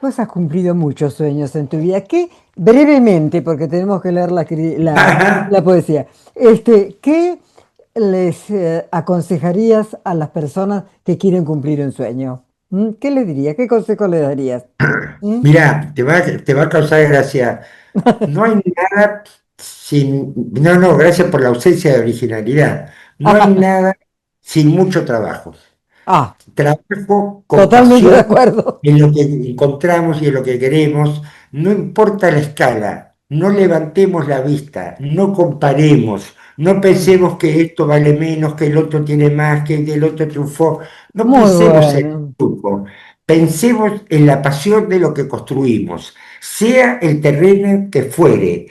Vos has cumplido muchos sueños en tu vida. ¿Qué, brevemente, porque tenemos que leer la poesía, qué les aconsejarías a las personas que quieren cumplir un sueño? ¿Mm? ¿Qué les dirías? ¿Qué consejo les darías? ¿Mm? Mira, te va a causar gracia. No hay nada sin... No, no, gracias por la ausencia de originalidad. No hay nada sin mucho trabajo. Ah, Trabajo con totalmente de pasión acuerdo. en lo que encontramos y en lo que queremos. No importa la escala. No levantemos la vista. No comparemos. No Mm. pensemos que esto vale menos, que el otro tiene más, que el otro triunfó. No Muy pensemos en el bueno. truco. Pensemos en la pasión de lo que construimos, sea el terreno que fuere,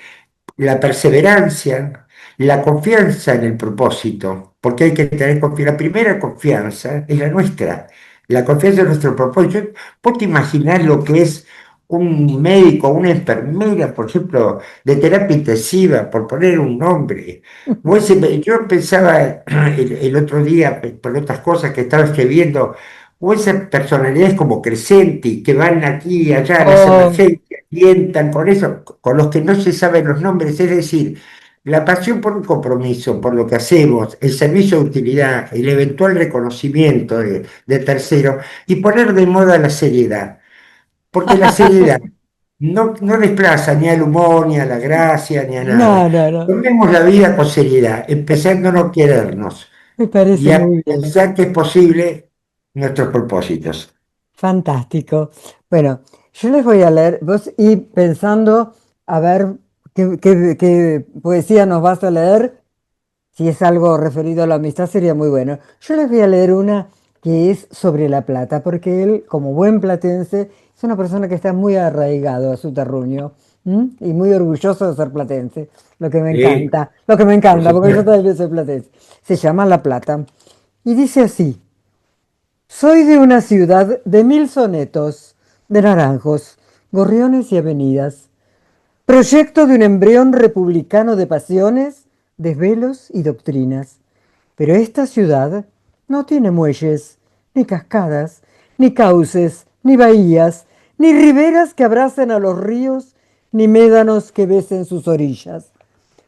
la perseverancia, la confianza en el propósito, porque hay que tener confianza. La primera confianza es la nuestra, la confianza en nuestro propósito. ¿Vos te imaginás lo que es un médico, una enfermera, por ejemplo, de terapia intensiva, por poner un nombre? Yo pensaba el otro día, por otras cosas que estaba escribiendo, o esas personalidades como Crescenti, que van aquí y allá a las Oh, emergencias, tientan con eso, con los que no se saben los nombres, es decir, la pasión por un compromiso, por lo que hacemos, el servicio de utilidad, el eventual reconocimiento de tercero y poner de moda la seriedad, porque la seriedad no desplaza ni al humor, ni a la gracia, ni a nada. no, no, no. Tomemos la vida con seriedad, empezando a no querernos Me y parece a muy bien. pensar que es posible nuestros propósitos. Fantástico. Bueno, yo les voy a leer, vos y pensando a ver qué poesía nos vas a leer. Si es algo referido a la amistad, sería muy bueno. Yo les voy a leer una que es sobre La Plata, porque él, como buen platense, es una persona que está muy arraigado a su terruño, ¿m? Y muy orgulloso de ser platense, Sí, lo que me por encanta, porque yo supuesto. también soy platense. Se llama La Plata y dice así: soy de una ciudad de 1000 sonetos, de naranjos, gorriones y avenidas, proyecto de un embrión republicano de pasiones, desvelos y doctrinas. Pero esta ciudad no tiene muelles, ni cascadas, ni cauces, ni bahías, ni riberas que abracen a los ríos, ni médanos que besen sus orillas.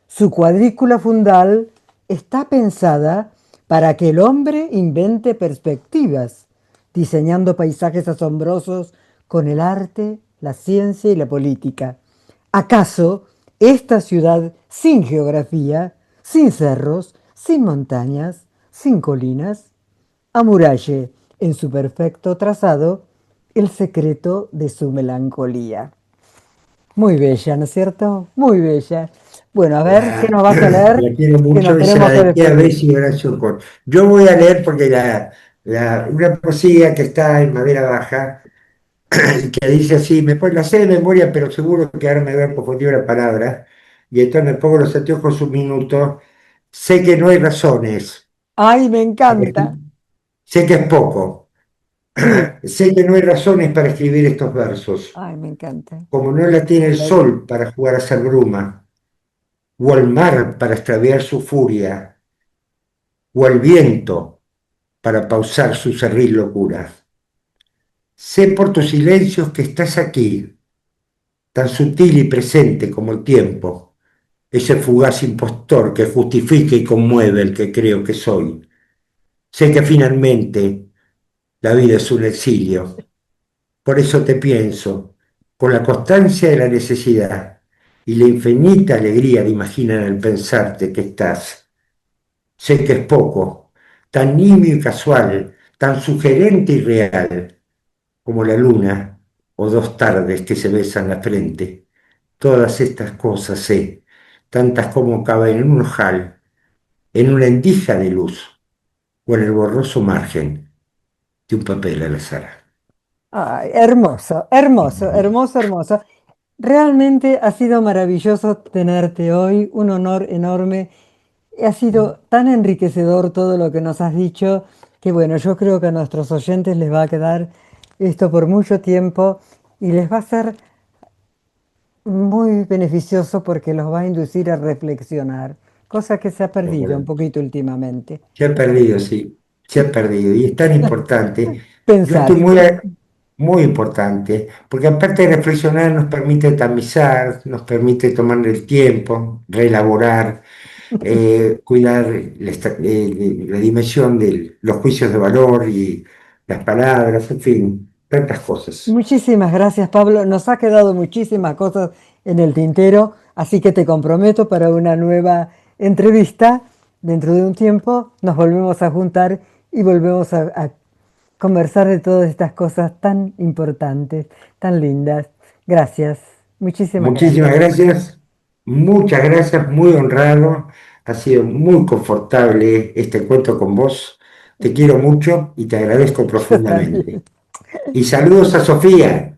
Su cuadrícula fundal está pensada para que el hombre invente perspectivas, diseñando paisajes asombrosos con el arte, la ciencia y la política. ¿Acaso esta ciudad sin geografía, sin cerros, sin montañas, sin colinas, amuralle en su perfecto trazado el secreto de su melancolía? Muy bella, ¿no es cierto? Muy bella. Bueno, a ver, ¿qué nos vas a leer? La quiero Que nos mucho y se la tenemos que dediqué a despedir. Bessie y Horacio Cor. Yo voy a leer porque una poesía que está en madera baja, que dice así, la sé de memoria, pero seguro que ahora me voy a confundir la palabra, y entonces me pongo los anteojos un minuto. Sé que no hay razones, Ay, me para encanta. sé que es poco, Sí. sé que no hay razones para escribir estos versos, Ay, me encanta. como no la tiene Muy el bello. sol para jugar a ser bruma, o el mar para extraviar su furia, o el viento para pausar su cerril locura. Sé por tus silencios que estás aquí, tan sutil y presente como el tiempo, ese fugaz impostor que justifica y conmueve el que creo que soy. Sé que finalmente la vida es un exilio. Por eso te pienso, con la constancia de la necesidad y la infinita alegría de imaginar al pensarte que estás. Sé que es poco, tan nimio y casual, tan sugerente y real, como la luna o dos tardes que se besan la frente. Todas estas cosas sé, tantas como caben en un ojal, en una endija de luz. o en el borroso margen de un papel al azar. Ay, hermoso, hermoso, hermoso, hermoso. Realmente ha sido maravilloso tenerte hoy, un honor enorme. Ha sido tan enriquecedor todo lo que nos has dicho, que bueno, yo creo que a nuestros oyentes les va a quedar esto por mucho tiempo y les va a ser muy beneficioso porque los va a inducir a reflexionar, cosa que se ha perdido un Ojalá. poquito últimamente. Se ha perdido, sí, se ha perdido. Y es tan importante. Yo estoy Pensar. muy importante, porque aparte de reflexionar nos permite tamizar, nos permite tomar el tiempo, reelaborar, cuidar la dimensión de los juicios de valor y las palabras, en fin, tantas cosas. Muchísimas gracias, Pablo. Nos ha quedado muchísimas cosas en el tintero, así que te comprometo para una nueva entrevista. Dentro de un tiempo nos volvemos a juntar y volvemos a conversar de todas estas cosas tan importantes, tan lindas. Gracias, muchísimas Muchísimas gracias. gracias, muchas gracias, muy honrado. Ha sido muy confortable este encuentro con vos. Te quiero mucho y te agradezco Yo también. profundamente. Y saludos a Sofía.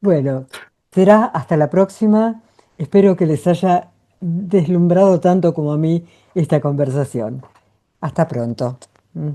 Bueno, será hasta la próxima. Espero que les haya deslumbrado tanto como a mí esta conversación. Hasta pronto. Mm.